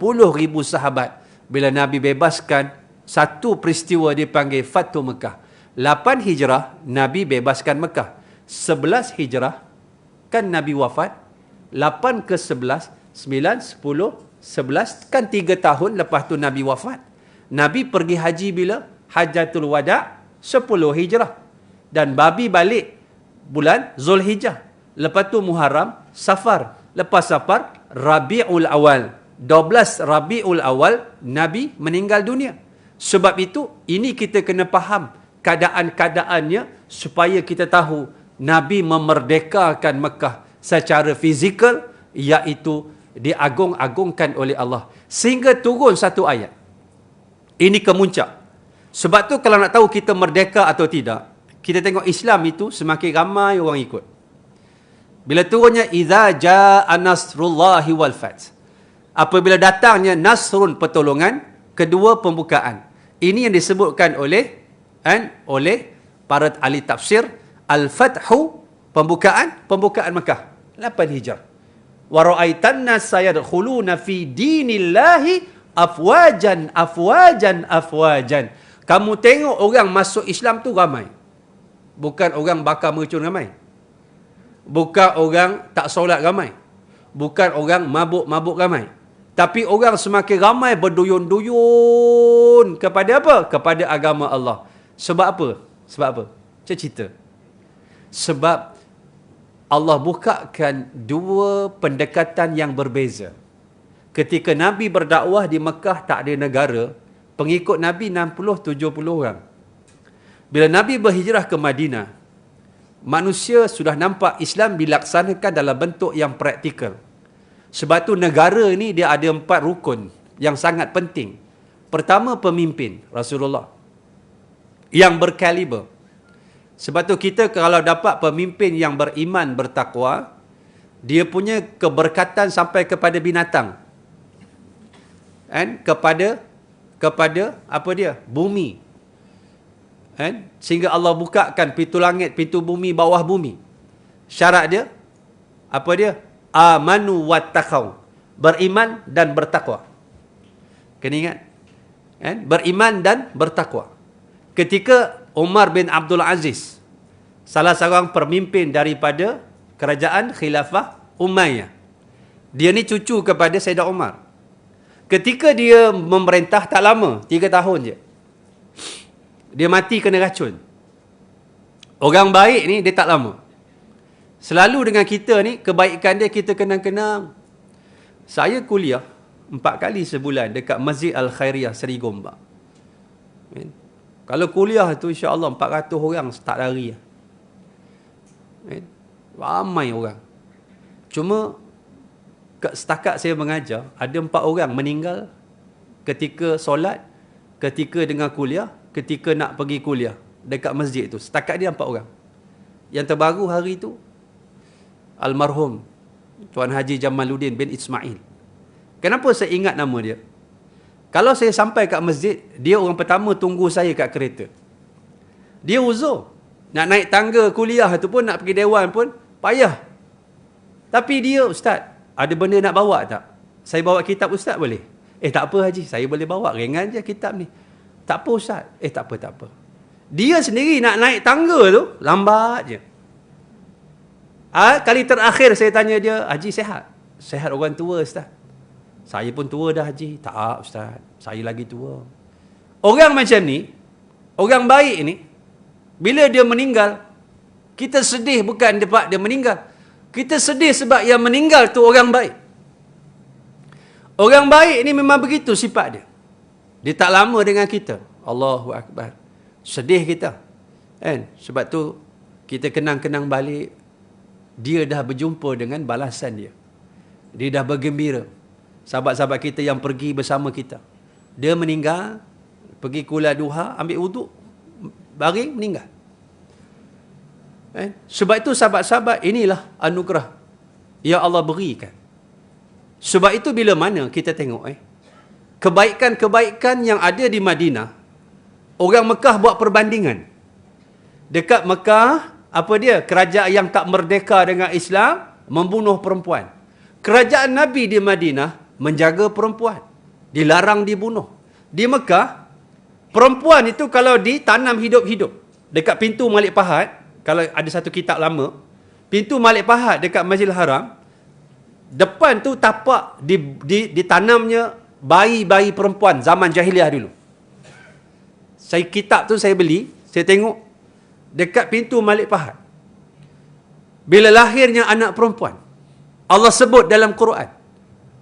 sahabat. Bila Nabi bebaskan, satu peristiwa dipanggil Fatu Mekah. 8 hijrah, Nabi bebaskan Mekah. 11 hijrah, kan Nabi wafat. 8 ke 11, 9, 10, 11, kan 3 tahun lepas tu Nabi wafat. Nabi pergi haji bila? Hajjatul Wada' 10 hijrah. Dan Babi balik bulan Zulhijjah. Lepas tu Muharram, Safar. Lepas Safar, Rabi'ul Awal. 12 Rabi'ul Awal, Nabi meninggal dunia. Sebab itu, ini kita kena faham keadaan-keadaannya supaya kita tahu Nabi memerdekakan Mekah secara fizikal, iaitu diagung-agungkan oleh Allah. Sehingga turun satu ayat. Ini kemuncak. Sebab tu kalau nak tahu kita merdeka atau tidak, kita tengok Islam itu semakin ramai orang ikut. Bila turunnya idza jaa nasrullahi wal fath. Apabila datangnya nasrun, pertolongan, kedua pembukaan. Ini yang disebutkan oleh para ahli tafsir, al-fathu, pembukaan Mekah 8 hijrah. Wa ra'aitan nas sayadkhuluna fi dinillahi afwajan. Kamu tengok orang masuk Islam tu ramai. Bukan orang bakar mercun ramai. Bukan orang tak solat ramai. Bukan orang mabuk-mabuk ramai. Tapi orang semakin ramai berduyun-duyun kepada apa? Kepada agama Allah. Sebab apa? Cerita. Sebab Allah bukakan dua pendekatan yang berbeza. Ketika Nabi berdakwah di Mekah tak ada negara, pengikut Nabi 60-70 orang. Bila Nabi berhijrah ke Madinah, manusia sudah nampak Islam dilaksanakan dalam bentuk yang praktikal. Sebab tu negara ni dia ada 4 rukun yang sangat penting. Pertama, pemimpin Rasulullah yang berkaliber. Sebab tu kita kalau dapat pemimpin yang beriman, bertakwa, dia punya keberkatan sampai kepada binatang. Kepada apa dia? Bumi. Sehingga Allah bukakan pintu langit, pintu bumi, bawah bumi. Syarat dia apa dia? Amanu wattaqau. Beriman dan bertakwa. Kena ingat. Beriman dan bertakwa. Ketika Umar bin Abdul Aziz, salah seorang pemimpin daripada kerajaan Khilafah Umayyah. Dia ni cucu kepada Sayyidina Umar. Ketika dia memerintah tak lama, 3 tahun je, dia mati kena racun. Orang baik ni dia tak lama. Selalu dengan kita ni, kebaikan dia kita kenang-kenang. Saya kuliah 4 kali sebulan dekat Masjid Al-Khairiyah Seri Gombak. Kalau kuliah tu insya-Allah 400 orang tak lari. Ramai orang. Cuma setakat saya mengajar, ada 4 orang meninggal ketika solat, ketika dengar kuliah, ketika nak pergi kuliah dekat masjid tu. Setakat dia 4 orang. Yang terbaru hari tu, almarhum Tuan Haji Jamaluddin bin Ismail. Kenapa saya ingat nama dia? Kalau saya sampai kat masjid, dia orang pertama tunggu saya kat kereta. Dia uzur. Nak naik tangga kuliah tu pun, nak pergi dewan pun, payah. Tapi dia, Ustaz, ada benda nak bawa tak? Saya bawa kitab Ustaz boleh? Tak apa Haji, saya boleh bawa. Ringan je kitab ni. Tak apa Ustaz. Tak apa. Dia sendiri nak naik tangga tu, lambat je. Kali terakhir saya tanya dia, Haji sihat? Sihat orang tua Ustaz. Saya pun tua dah Haji. Tak Ustaz, saya lagi tua. Orang macam ni, orang baik ni, bila dia meninggal, kita sedih bukan sebab dia meninggal. Kita sedih sebab yang meninggal tu orang baik. Orang baik ni memang begitu sifat dia. Dia tak lama dengan kita. Allahu Akbar. Sedih kita. Sebab tu kita kenang-kenang balik, dia dah berjumpa dengan balasan dia. Dia dah bergembira. Sahabat-sahabat kita yang pergi bersama kita, dia meninggal, pergi kuliah duha, ambil wuduk, baring, meninggal. Sebab itu sahabat-sahabat, inilah anugerah yang Allah berikan. Sebab itu bila mana kita tengok kebaikan-kebaikan yang ada di Madinah, orang Mekah buat perbandingan. Dekat Mekah, apa dia? Kerajaan yang tak merdeka dengan Islam, membunuh perempuan. Kerajaan Nabi di Madinah, menjaga perempuan. Dilarang dibunuh. Di Mekah, perempuan itu kalau ditanam hidup-hidup. Dekat pintu Malik Fahad, kalau ada satu kitab lama, pintu Malik Fahad dekat Masjidil Haram, depan tu tapak ditanamnya bayi-bayi perempuan zaman jahiliah dulu. Kitab tu saya beli, saya tengok dekat pintu Malik Fahad. Bila lahirnya anak perempuan, Allah sebut dalam Quran,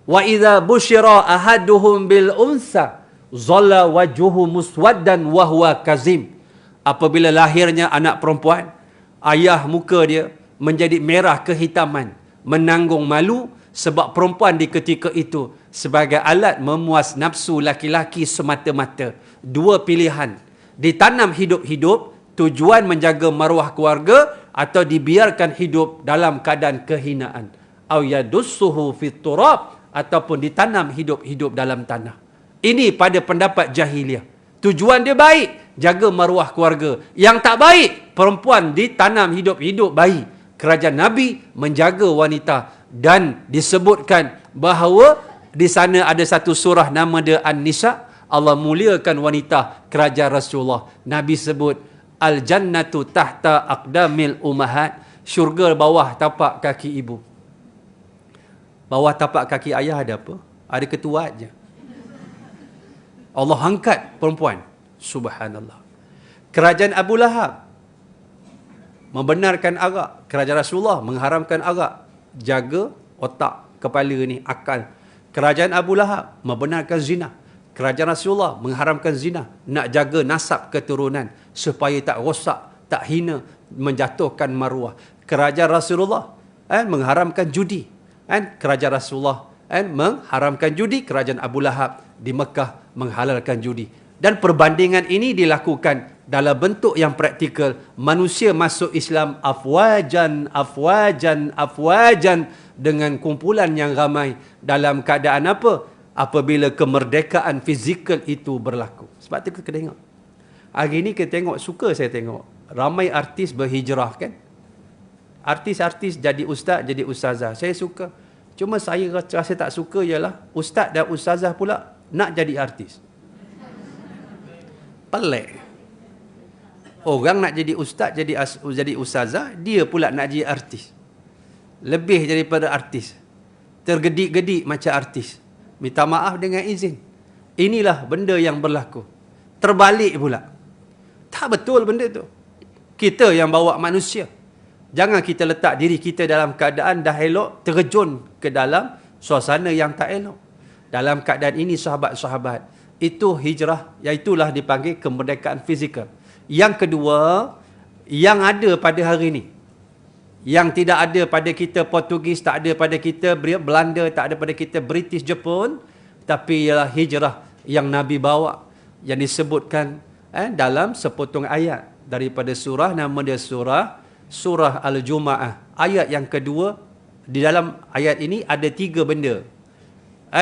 wa idza busyira ahaduhum bil unsa zalla wajhuhu muswaddan wa huwa kazim. Apabila lahirnya anak perempuan, ayah muka dia menjadi merah kehitaman, menanggung malu sebab perempuan di ketika itu sebagai alat memuas nafsu laki-laki semata-mata. Dua pilihan, ditanam hidup-hidup tujuan menjaga maruah keluarga, atau dibiarkan hidup dalam keadaan kehinaan, au yadussuhu fit turab, ataupun ditanam hidup-hidup dalam tanah. Ini pada pendapat jahiliah. Tujuan dia baik, jaga maruah keluarga. Yang tak baik, perempuan ditanam hidup-hidup bayi. Kerajaan Nabi menjaga wanita, dan disebutkan bahawa di sana ada satu surah nama dia An-Nisa. Allah muliakan wanita kerajaan Rasulullah. Nabi sebut al-jannatu tahta aqdamil ummahat. Syurga bawah tapak kaki ibu. Bawah tapak kaki ayah ada apa? Ada ketua aja. Allah angkat perempuan. Subhanallah. Kerajaan Abu Lahab membenarkan arak. Kerajaan Rasulullah mengharamkan arak. Jaga otak, kepala ni, akal. Kerajaan Abu Lahab membenarkan zina. Kerajaan Rasulullah mengharamkan zina. Nak jaga nasab keturunan supaya tak rosak, tak hina, menjatuhkan maruah. Kerajaan Rasulullah mengharamkan judi. Kerajaan Rasulullah mengharamkan judi. Kerajaan Abu Lahab di Mekah menghalalkan judi. Dan perbandingan ini dilakukan dalam bentuk yang praktikal. Manusia masuk Islam afwajan, afwajan, afwajan, dengan kumpulan yang ramai. Dalam keadaan apa? Apabila kemerdekaan fizikal itu berlaku. Sebab tu kita tengok. Hari ni kita tengok, suka saya tengok. Ramai artis berhijrah kan. Artis-artis jadi ustaz, jadi ustazah. Saya suka. Cuma saya rasa tak suka ialah ustaz dan ustazah pula nak jadi artis. Pelik. Orang nak jadi ustaz, jadi ustazah, dia pula nak jadi artis. Lebih daripada artis. Tergedik-gedik macam artis. Minta maaf dengan izin. Inilah benda yang berlaku. Terbalik pula. Tak betul benda tu. Kita yang bawa manusia. Jangan kita letak diri kita dalam keadaan dah elok, terjun ke dalam suasana yang tak elok. Dalam keadaan ini sahabat-sahabat, itu hijrah, iaitulah dipanggil kemerdekaan fizikal. Yang kedua, yang ada pada hari ini, yang tidak ada pada kita Portugis, tak ada pada kita Belanda, tak ada pada kita British, Jepun, tapi ialah hijrah yang Nabi bawa, yang disebutkan dalam sepotong ayat daripada surah, nama dia surah Al-Jumu'ah. Ayat yang kedua, di dalam ayat ini ada 3 benda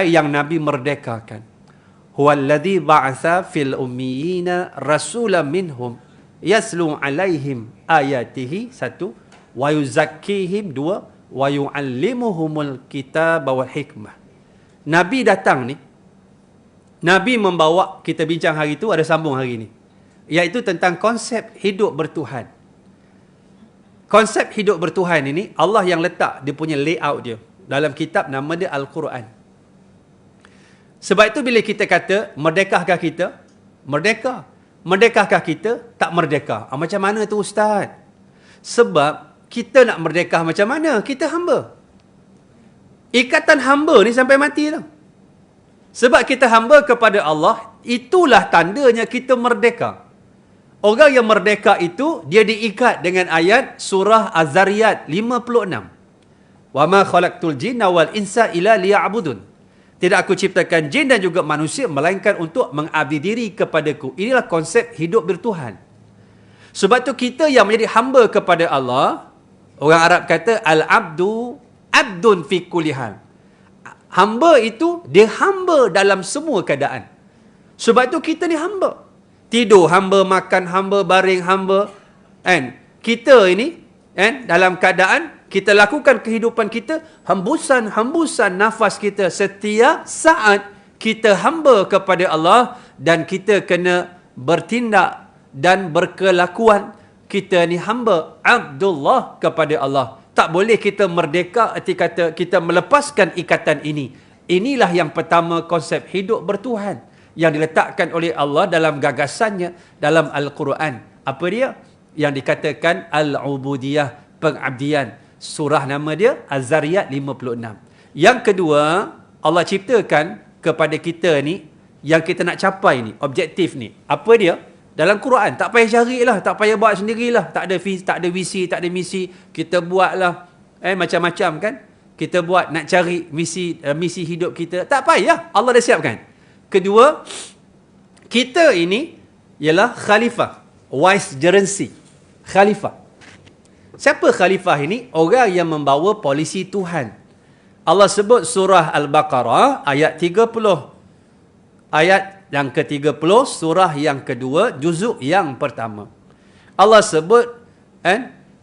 yang Nabi merdekakan. Huwallazi ba'atha fil ummiyina rasulan minhum yaslu alaihim ayatihi, 1, wa yuzakkihim, 2, wa yu'allimuhumul kitaba wal hikmah. Nabi datang ni, Nabi membawa, kita bincang hari itu, ada sambung hari ini, iaitu tentang konsep hidup bertuhan. Konsep hidup bertuhan ini Allah yang letak dia punya layout dia dalam kitab nama dia Al-Quran. Sebab itu bila kita kata merdekahkah kita? Merdeka. Merdekahkah kita? Tak merdeka. Macam mana tu ustaz? Sebab kita nak merdekah macam mana? Kita hamba. Ikatan hamba ni sampai mati tau. Sebab kita hamba kepada Allah, itulah tandanya kita merdeka. Orang yang merdeka itu, dia diikat dengan ayat surah Az-Zariyat 56. Wa ma khalaqtul jinna wal insa illa liya'budun. Tidak aku ciptakan jin dan juga manusia melainkan untuk mengabdi diri kepadaku. Inilah konsep hidup bertuhan. Sebab tu kita yang menjadi hamba kepada Allah, orang Arab kata al-abdu abdun fi kulli hal. Hamba itu, dia hamba dalam semua keadaan. Sebab tu kita ni hamba. Tidur hamba, makan hamba, baring hamba. Kan? Kita ini, kan? Dalam keadaan, kita lakukan kehidupan kita, hembusan-hembusan nafas kita setiap saat kita hamba kepada Allah, dan kita kena bertindak dan berkelakuan kita ni hamba Abdullah kepada Allah. Tak boleh kita merdeka erti kata kita melepaskan ikatan ini. Inilah yang pertama konsep hidup bertuhan yang diletakkan oleh Allah dalam gagasannya dalam Al-Quran. Apa dia? Yang dikatakan Al-Ubudiyah, pengabdian. Surah nama dia Az-Zariyat 56. Yang kedua, Allah ciptakan kepada kita ni yang kita nak capai ni, objektif ni. Apa dia? Dalam Quran, tak payah carilah, tak payah buat sendirilah, tak ada visi, tak ada misi, kita buatlah macam-macam kan. Kita buat nak cari misi hidup kita, tak payah, Allah dah siapkan. Kedua, kita ini ialah khalifah, vicegerency, khalifah. Siapa khalifah ini? Orang yang membawa polisi Tuhan. Allah sebut surah Al-Baqarah ayat 30. Ayat yang ke-30, surah yang kedua, juzuk yang pertama. Allah sebut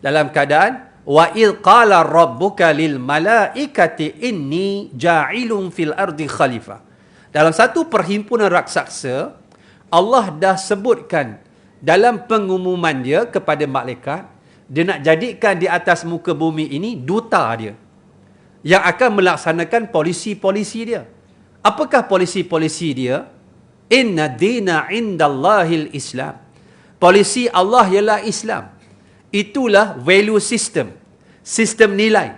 dalam keadaan wa id qala rabbuka lil malaikati inni ja'ilun fil ardi khalifah. Dalam satu perhimpunan raksasa, Allah dah sebutkan dalam pengumuman dia kepada malaikat, dia nak jadikan di atas muka bumi ini duta dia yang akan melaksanakan polisi-polisi dia. Apakah polisi-polisi dia? Inna dina indallahil Islam. Polisi Allah ialah Islam. Itulah value system. Sistem nilai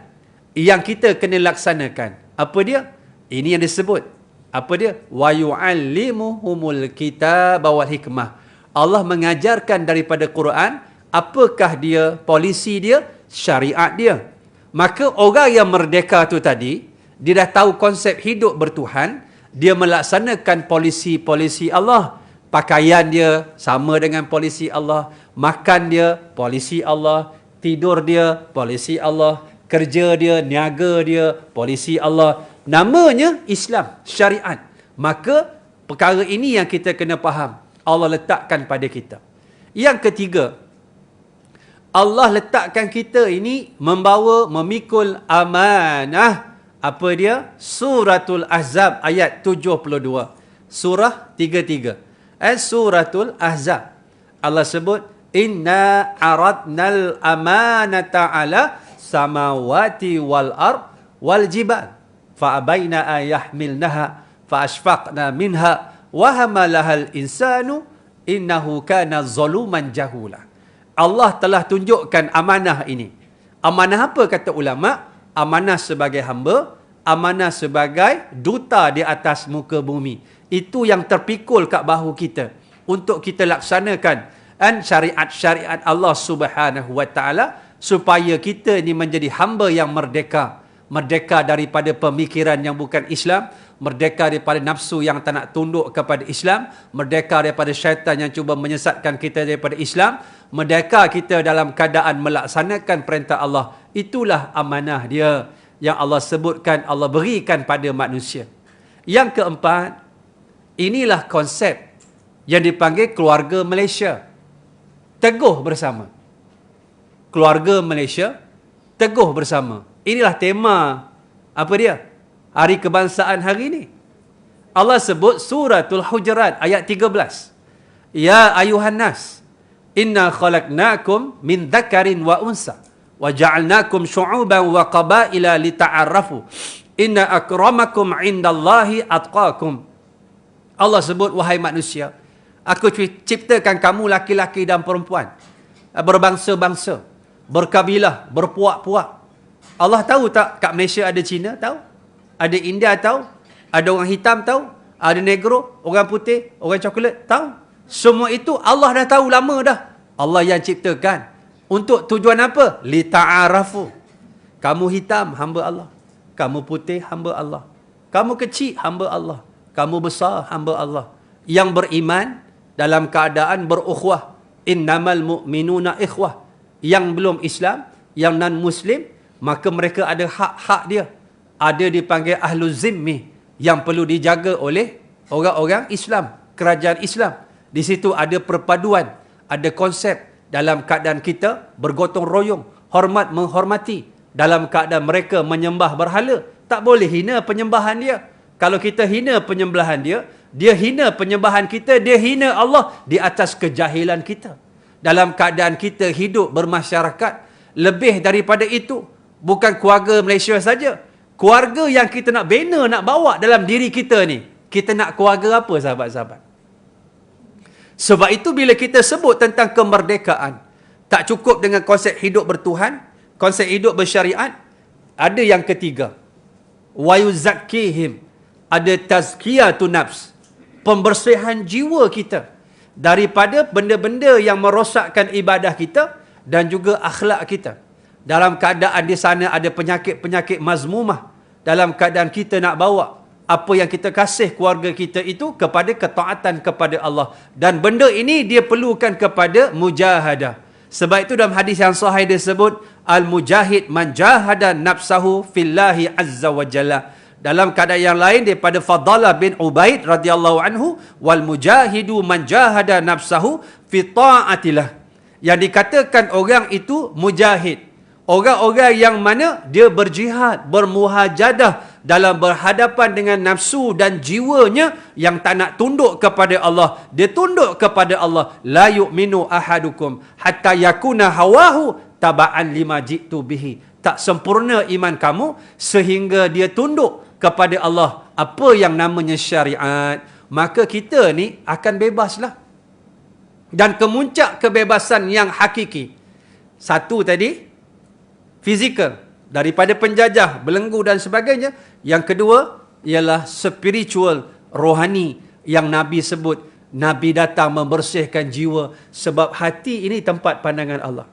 yang kita kena laksanakan. Apa dia? Ini yang disebut. Apa dia? Wa yu'allimuhumul kitaba wal hikmah. Allah mengajarkan daripada Quran, apakah dia polisi dia? Syariat dia. Maka orang yang merdeka tu tadi, dia dah tahu konsep hidup bertuhan, dia melaksanakan polisi-polisi Allah. Pakaian dia sama dengan polisi Allah. Makan dia, polisi Allah. Tidur dia, polisi Allah. Kerja dia, niaga dia, polisi Allah. Namanya Islam, syariat. Maka perkara ini yang kita kena faham. Allah letakkan pada kita. Yang ketiga, Allah letakkan kita ini memikul amanah. Apa dia? Suratul Ahzab ayat 72. Surah 33. Suratul Ahzab. Allah sebut, Inna aradnal amanata ala samawati wal ard wal jibal. Fa'abayna ayahmilnaha fa'ashfaqna minha wahamalahal insanu innahu kana zaluman jahula. Allah telah tunjukkan amanah ini. Amanah apa kata ulama'? Amanah sebagai hamba, amanah sebagai duta di atas muka bumi. Itu yang terpikul kat bahu kita untuk kita laksanakan syariat-syariat Allah Subhanahu wa taala supaya kita ini menjadi hamba yang merdeka. Merdeka daripada pemikiran yang bukan Islam, merdeka daripada nafsu yang tak nak tunduk kepada Islam, merdeka daripada syaitan yang cuba menyesatkan kita daripada Islam, merdeka kita dalam keadaan melaksanakan perintah Allah. Itulah amanah dia yang Allah sebutkan, Allah berikan pada manusia. Yang keempat, inilah konsep yang dipanggil keluarga Malaysia. Teguh bersama. Keluarga Malaysia, teguh bersama. Inilah tema, apa dia? Hari Kebangsaan hari ini. Allah sebut suratul Hujurat ayat 13. Ya ayuhan nas, inna khalaqnakum min dzakarin wa unsa wa ja'alnakum syu'uban wa qabaila lita'arafu. Inna akramakum 'indallahi atqakum. Allah sebut, wahai manusia, aku ciptakan kamu laki-laki dan perempuan, berbangsa-bangsa, berkabilah, berpuak-puak. Allah tahu tak kat Malaysia ada Cina? Tahu? Ada India? Tahu? Ada orang hitam? Tahu? Ada negro? Orang putih? Orang coklat? Tahu? Semua itu Allah dah tahu lama dah. Allah yang ciptakan. Untuk tujuan apa? Lita'arafu. Kamu hitam, hamba Allah. Kamu putih, hamba Allah. Kamu kecil, hamba Allah. Kamu besar, hamba Allah. Yang beriman dalam keadaan berukhuwah. Innamal mu'minuna ikhwah. Yang belum Islam, yang non-Muslim, maka mereka ada hak-hak dia. ada dipanggil ahlu zimmi yang perlu dijaga oleh orang-orang Islam, kerajaan Islam. Di situ ada perpaduan, ada konsep dalam keadaan kita bergotong royong, hormat menghormati. Dalam keadaan mereka menyembah berhala, tak boleh hina penyembahan dia. Kalau kita hina penyembahan dia, dia hina penyembahan kita, dia hina Allah di atas kejahilan kita. Dalam keadaan kita hidup bermasyarakat, lebih daripada itu, bukan keluarga Malaysia saja. Keluarga yang kita nak bina, nak bawa dalam diri kita ni, kita nak keluarga apa, sahabat-sahabat? Sebab itu bila kita sebut tentang kemerdekaan, tak cukup dengan konsep hidup bertuhan, konsep hidup bersyariat, ada yang ketiga. Wa yuzakkihim, ada tazkiyatun nafs, pembersihan jiwa kita daripada benda-benda yang merosakkan ibadah kita dan juga akhlak kita. Dalam keadaan di sana ada penyakit-penyakit mazmumah, dalam keadaan kita nak bawa apa yang kita kasih keluarga kita itu kepada ketaatan kepada Allah. Dan benda ini dia perlukan kepada mujahadah. Sebab itu dalam hadis yang sahih disebut, Al-mujahid man jahada nafsahu fillahi azza wa jalla. Dalam keadaan yang lain daripada Fadalah bin Ubaid radhiyallahu anhu, wal mujahidu man jahada nafsahu fi ta'atillah. Yang dikatakan orang itu mujahid, orang-orang yang mana dia berjihad, bermuhajadah dalam berhadapan dengan nafsu dan jiwanya yang tak nak tunduk kepada Allah. Dia tunduk kepada Allah. La yu'minu ahadukum hatta yakuna hawahu taba'an lima jitu bihi. Tak sempurna iman kamu sehingga dia tunduk kepada Allah, apa yang namanya syariat. Maka kita ni akan bebaslah. Dan kemuncak kebebasan yang hakiki, satu tadi fizikal, daripada penjajah, belenggu dan sebagainya. Yang kedua ialah spiritual, rohani, yang Nabi sebut, Nabi datang membersihkan jiwa. Sebab hati ini tempat pandangan Allah.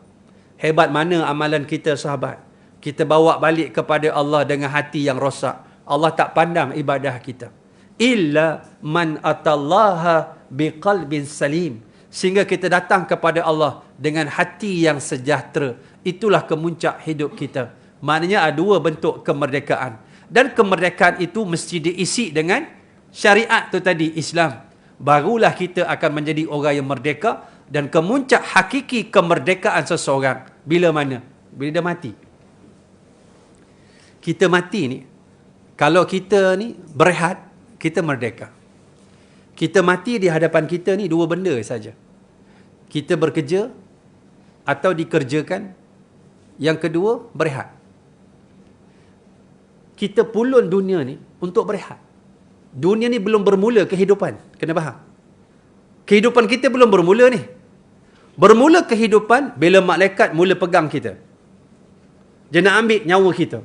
Hebat mana amalan kita, sahabat. Kita bawa balik kepada Allah dengan hati yang rosak. Allah tak pandang ibadah kita. Illa man atallaha biqalbin salim. Sehingga kita datang kepada Allah dengan hati yang sejahtera. Itulah kemuncak hidup kita. Maknanya ada dua bentuk kemerdekaan. Dan kemerdekaan itu mesti diisi dengan syariat tu tadi, Islam. Barulah kita akan menjadi orang yang merdeka. Dan kemuncak hakiki kemerdekaan seseorang, bila mana? Bila dia mati. Kita mati ni, kalau kita ni berehat, kita merdeka. Kita mati di hadapan kita ni dua benda saja. Kita bekerja atau dikerjakan. Yang kedua, berehat. Kita pulun dunia ni untuk berehat. Dunia ni belum bermula kehidupan. Kena faham. Kehidupan kita belum bermula ni. Bermula kehidupan bila malaikat mula pegang kita. Dia nak ambil nyawa kita.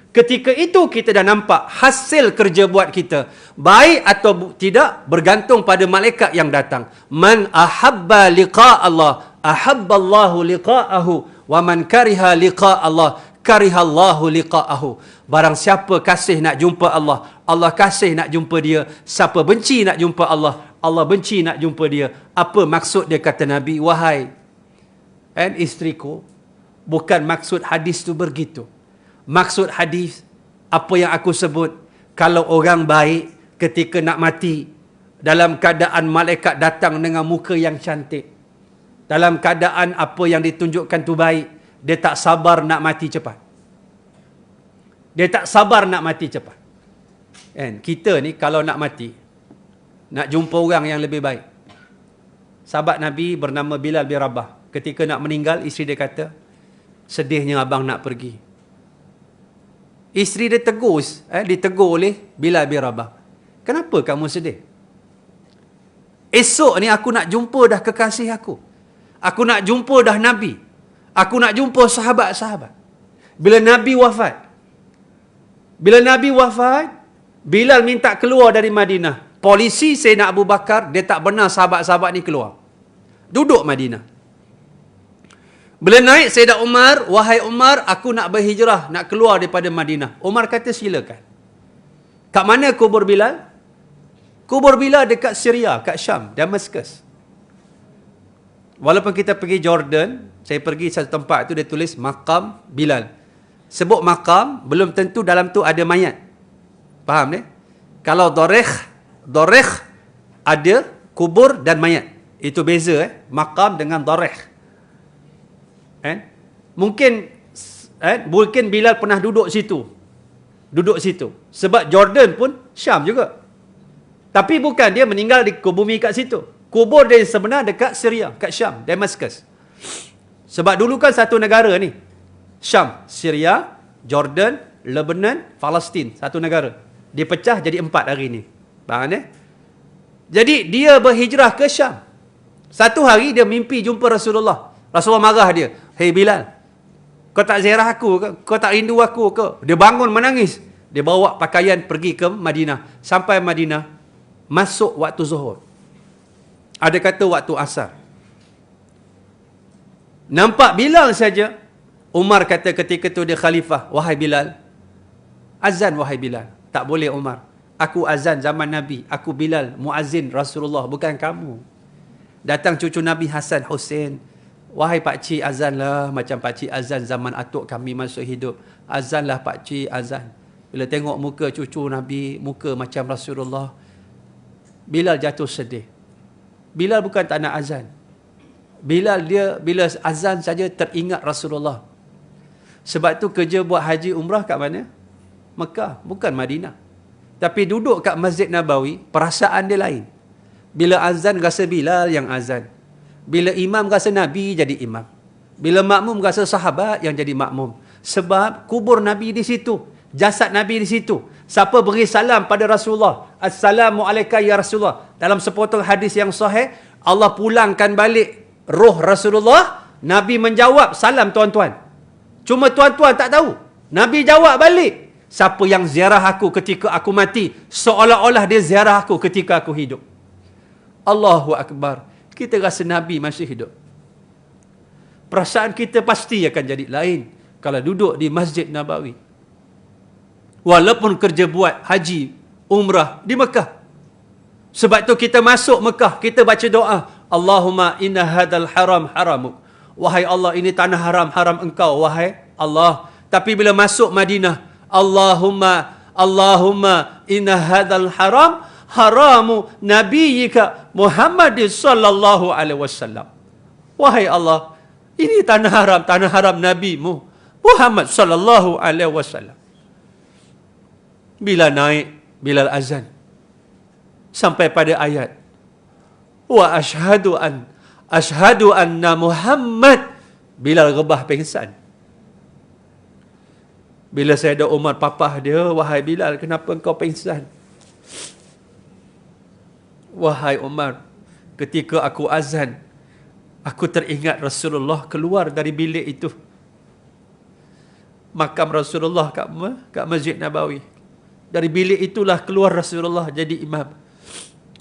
Ketika itu kita dah nampak hasil kerja buat kita. Baik atau tidak bergantung pada malaikat yang datang. Man ahabba liqa Allah, ahabba Allahu liqa'ahu. Wa man kariha liqa Allah, kariha Allahu liqa'ahu. Barang siapa kasih nak jumpa Allah, Allah kasih nak jumpa dia. Siapa benci nak jumpa Allah, Allah benci nak jumpa dia. Apa maksud dia, kata Nabi? Wahai isteriku, bukan maksud hadis tu begitu. Maksud hadis, apa yang aku sebut, kalau orang baik ketika nak mati, dalam keadaan malaikat datang dengan muka yang cantik, dalam keadaan apa yang ditunjukkan tu baik, dia tak sabar nak mati cepat. Dia tak sabar nak mati cepat. Kita ni kalau nak mati, nak jumpa orang yang lebih baik. Sahabat Nabi bernama Bilal bin Rabah, ketika nak meninggal, isteri dia kata, sedihnya abang nak pergi. Isteri dia ditegur oleh Bilal bin Rabah. Kenapa kamu sedih? Esok ni aku nak jumpa dah kekasih aku. Aku nak jumpa dah Nabi. Aku nak jumpa sahabat-sahabat. Bila Nabi wafat, Bilal minta keluar dari Madinah. Polisi Sayyidina Abu Bakar, dia tak benar sahabat-sahabat ni keluar. Duduk Madinah. Bila naik Sayyidina Umar, wahai Umar, aku nak berhijrah, nak keluar daripada Madinah. Umar kata silakan. Kat mana kubur Bilal? Kubur Bilal dekat Syria, kat Syam, Damaskus. Walaupun kita pergi Jordan, saya pergi satu tempat tu dia tulis Maqam Bilal. Sebut maqam, belum tentu dalam tu ada mayat. Faham ni? Kalau doreh ada kubur dan mayat. Itu beza maqam dengan doreh. Mungkin Bilal pernah duduk situ. Sebab Jordan pun Syam juga. Tapi bukan dia meninggal di bumi kat situ. Kubur dia sebenar dekat Syria, kat Syam, Damascus. Sebab dulu kan satu negara ni. Syam, Syria, Jordan, Lebanon, Palestin. Satu negara. Dipecah jadi 4 hari ni. Faham ni? Jadi dia berhijrah ke Syam. Satu hari dia mimpi jumpa Rasulullah. Rasulullah marah dia. Hei Bilal, kau tak ziarah aku ke? Kau tak rindu aku ke? Dia bangun menangis. Dia bawa pakaian pergi ke Madinah. Sampai Madinah, masuk waktu zuhur. Ada kata waktu asar. Nampak Bilal saja. Umar kata ketika tu dia khalifah. Wahai Bilal, azan wahai Bilal. Tak boleh Umar. Aku azan zaman Nabi. Aku Bilal, muazzin Rasulullah, bukan kamu. Datang cucu Nabi Hasan Hussein. Wahai pakcik, azanlah macam pakcik azan zaman atuk kami masuk hidup. Azanlah pakcik, azan. Bila tengok muka cucu Nabi, muka macam Rasulullah, Bilal jatuh sedih. Bilal bukan tak nak azan. Bilal dia bila azan saja teringat Rasulullah. Sebab tu kerja buat haji umrah kat mana? Mekah, bukan Madinah. Tapi duduk kat Masjid Nabawi, perasaan dia lain. Bila azan rasa Bilal yang azan. Bila imam rasa Nabi jadi imam. Bila makmum rasa sahabat yang jadi makmum. Sebab kubur Nabi di situ. Jasad Nabi di situ. Siapa beri salam pada Rasulullah? Assalamualaikum ya Rasulullah. Dalam sepotong hadis yang sahih, Allah pulangkan balik roh Rasulullah. Nabi menjawab, salam tuan-tuan. Cuma tuan-tuan tak tahu. Nabi jawab balik. Siapa yang ziarah aku ketika aku mati, seolah-olah dia ziarah aku ketika aku hidup. Allahu Akbar. Kita rasa Nabi masih hidup. Perasaan kita pasti akan jadi lain kalau duduk di Masjid Nabawi. Walaupun kerja buat haji, umrah di Mekah. Sebab tu kita masuk Mekah, kita baca doa, Allahumma inna hadal haram haramuk. Wahai Allah, ini tanah haram, haram engkau, wahai Allah. Tapi bila masuk Madinah, Allahumma inna hadal haram haramu nabiyyika Muhammad sallallahu alaihi wasallam. Wahai Allah, ini tanah haram nabimu Muhammad sallallahu alaihi wasallam. Bila naik Bilal azan sampai pada ayat wa ashhadu anna Muhammad, Bilal rebah pingsan. Bila Sayyidina Umar papah dia, wahai Bilal, kenapa engkau pingsan? Wahai Umar, ketika aku azan, aku teringat Rasulullah keluar dari bilik itu. Makam Rasulullah kat Masjid Nabawi. Dari bilik itulah keluar Rasulullah jadi imam.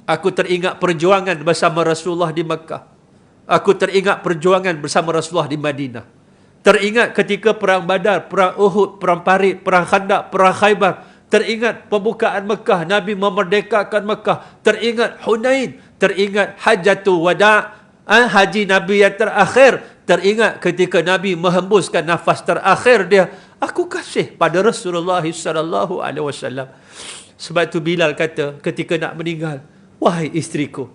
Aku teringat perjuangan bersama Rasulullah di Mekah. Aku teringat perjuangan bersama Rasulullah di Madinah. Teringat ketika perang Badar, perang Uhud, perang Parit, perang Khandaq, perang Khaybar. Teringat pembukaan Mekah, Nabi memerdekakan Mekah. Teringat Hunain, teringat Hajjatul Wada', haji Nabi yang terakhir. Teringat ketika Nabi menghembuskan nafas terakhir dia. Aku kasih pada Rasulullah sallallahu alaihi wasallam. Sebab tu Bilal kata ketika nak meninggal, wahai isteriku,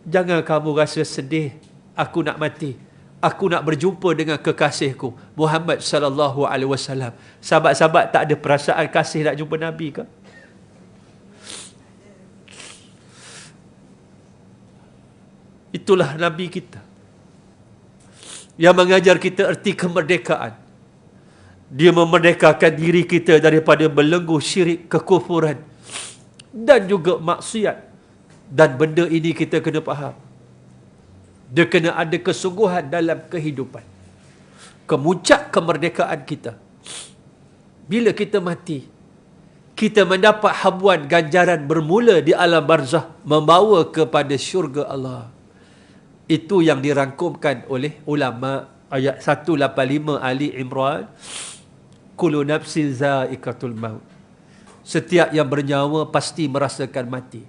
jangan kamu rasa sedih aku nak mati. Aku nak berjumpa dengan kekasihku Muhammad sallallahu alaihi wasallam. Sahabat-sahabat tak ada perasaan kasih nak jumpa Nabi ke? Itulah Nabi kita yang mengajar kita erti kemerdekaan. Dia memerdekakan diri kita daripada belenggu syirik, kekufuran dan juga maksiat. Dan benda ini kita kena faham. Dia kena ada kesungguhan dalam kehidupan. Kemuncak kemerdekaan kita, bila kita mati, kita mendapat habuan ganjaran bermula di alam barzah, membawa kepada syurga Allah. Itu yang dirangkumkan oleh ulama ayat 185 Ali Imran. Kullu nafsin za'iqatul maut. Setiap yang bernyawa pasti merasakan mati.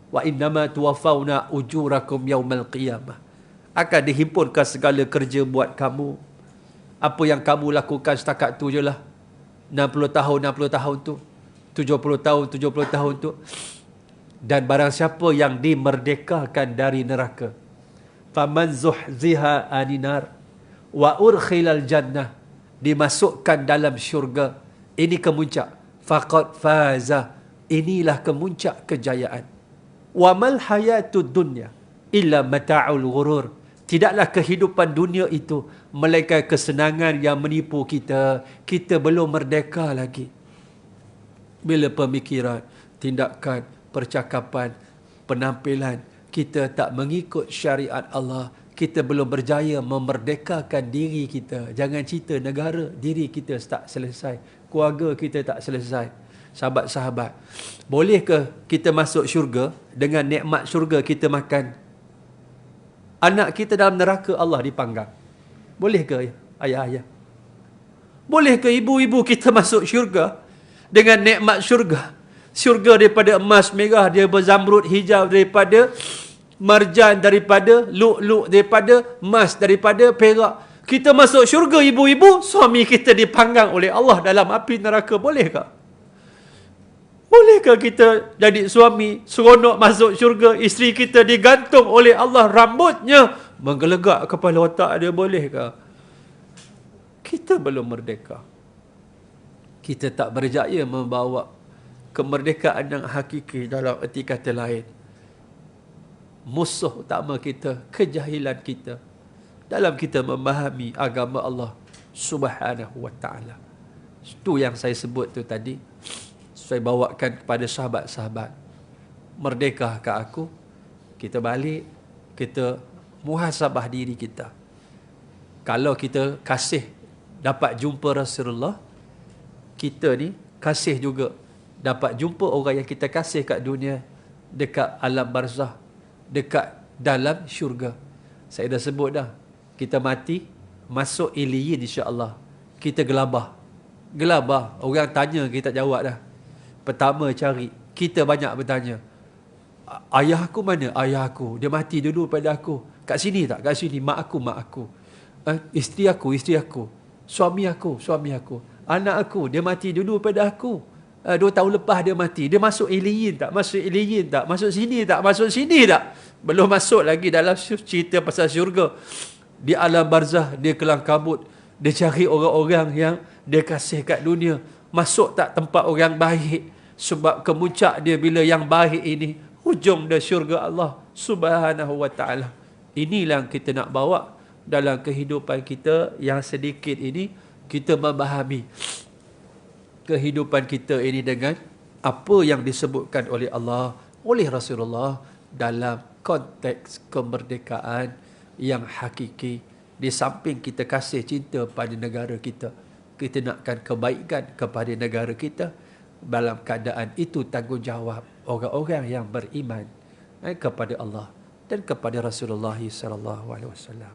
Wa innama tuwaffawna ujurakum yaumal qiyamah. Akan dihimpunkan segala kerja buat kamu. Apa yang kamu lakukan setakat tu je lah. 60 tahun, 60 tahun tu, 70 tahun, 70 tahun tu. Dan barang siapa yang dimerdekakan dari neraka, faman zuhziha aninar wa urkhilal jannah, dimasukkan dalam syurga, ini kemuncak, faqad faza, inilah kemuncak kejayaan. Wa mal hayatud dunya illa mata'ul ghurur, tidaklah kehidupan dunia itu melainkan kesenangan yang menipu kita. Kita belum merdeka lagi. Bila pemikiran, tindakan, percakapan, penampilan kita tak mengikut syariat Allah, kita belum berjaya memerdekakan diri kita. Jangan cerita negara, diri kita tak selesai, keluarga kita tak selesai. Sahabat-sahabat, bolehkah kita masuk syurga dengan nikmat syurga kita makan? Anak kita dalam neraka Allah dipanggang. Bolehkah ayah-ayah? Bolehkah ibu-ibu kita masuk syurga dengan nikmat syurga? Syurga daripada emas merah, daripada zamrud hijau, daripada marjan, daripada lu'lu', daripada emas, daripada perak. Kita masuk syurga ibu-ibu, suami kita dipanggang oleh Allah dalam api neraka. Bolehkah? Bolehkah kita jadi suami seronok masuk syurga, isteri kita digantung oleh Allah rambutnya menggelegak kepala otak dia? Bolehkah? Kita belum merdeka. Kita tak berjaya membawa kemerdekaan yang hakiki. Dalam erti kata lain, musuh utama kita, kejahilan kita dalam kita memahami agama Allah Subhanahu wa ta'ala. Itu yang saya sebut tu tadi, saya bawakan kepada sahabat-sahabat. Merdekahkah aku? Kita balik, kita muhasabah diri kita. Kalau kita kasih dapat jumpa Rasulullah, kita ni kasih juga dapat jumpa orang yang kita kasih kat dunia, dekat alam barzah, dekat dalam syurga. Saya dah sebut dah, kita mati, masuk iliyin insya-Allah. Kita gelabah. Orang tanya, kita jawab dah. Pertama cari, kita banyak bertanya, ayah aku mana? Ayah aku, dia mati dulu pada aku. Kat sini tak? Kat sini. Mak aku. Isteri aku. Suami aku. Anak aku, dia mati dulu pada aku. 2 tahun lepas dia mati. Dia masuk iliyin tak? Masuk iliyin tak? Masuk sini tak? Belum masuk lagi dalam cerita pasal syurga. Di alam barzah, dia kelang kabut. Dia cari orang-orang yang dia kasih kat dunia. Masuk tak tempat orang baik? Sebab kemuncak dia bila yang baik ini, hujung dia syurga Allah Subhanahu wa ta'ala. Inilah yang kita nak bawa dalam kehidupan kita yang sedikit ini. Kita memahami kehidupan kita ini dengan apa yang disebutkan oleh Allah, oleh Rasulullah dalam konteks kemerdekaan yang hakiki. Di samping kita kasih cinta pada negara kita, kita nakkan kebaikan kepada negara kita. Dalam keadaan itu tanggungjawab orang-orang yang beriman kepada Allah dan kepada Rasulullah sallallahu alaihi wasallam.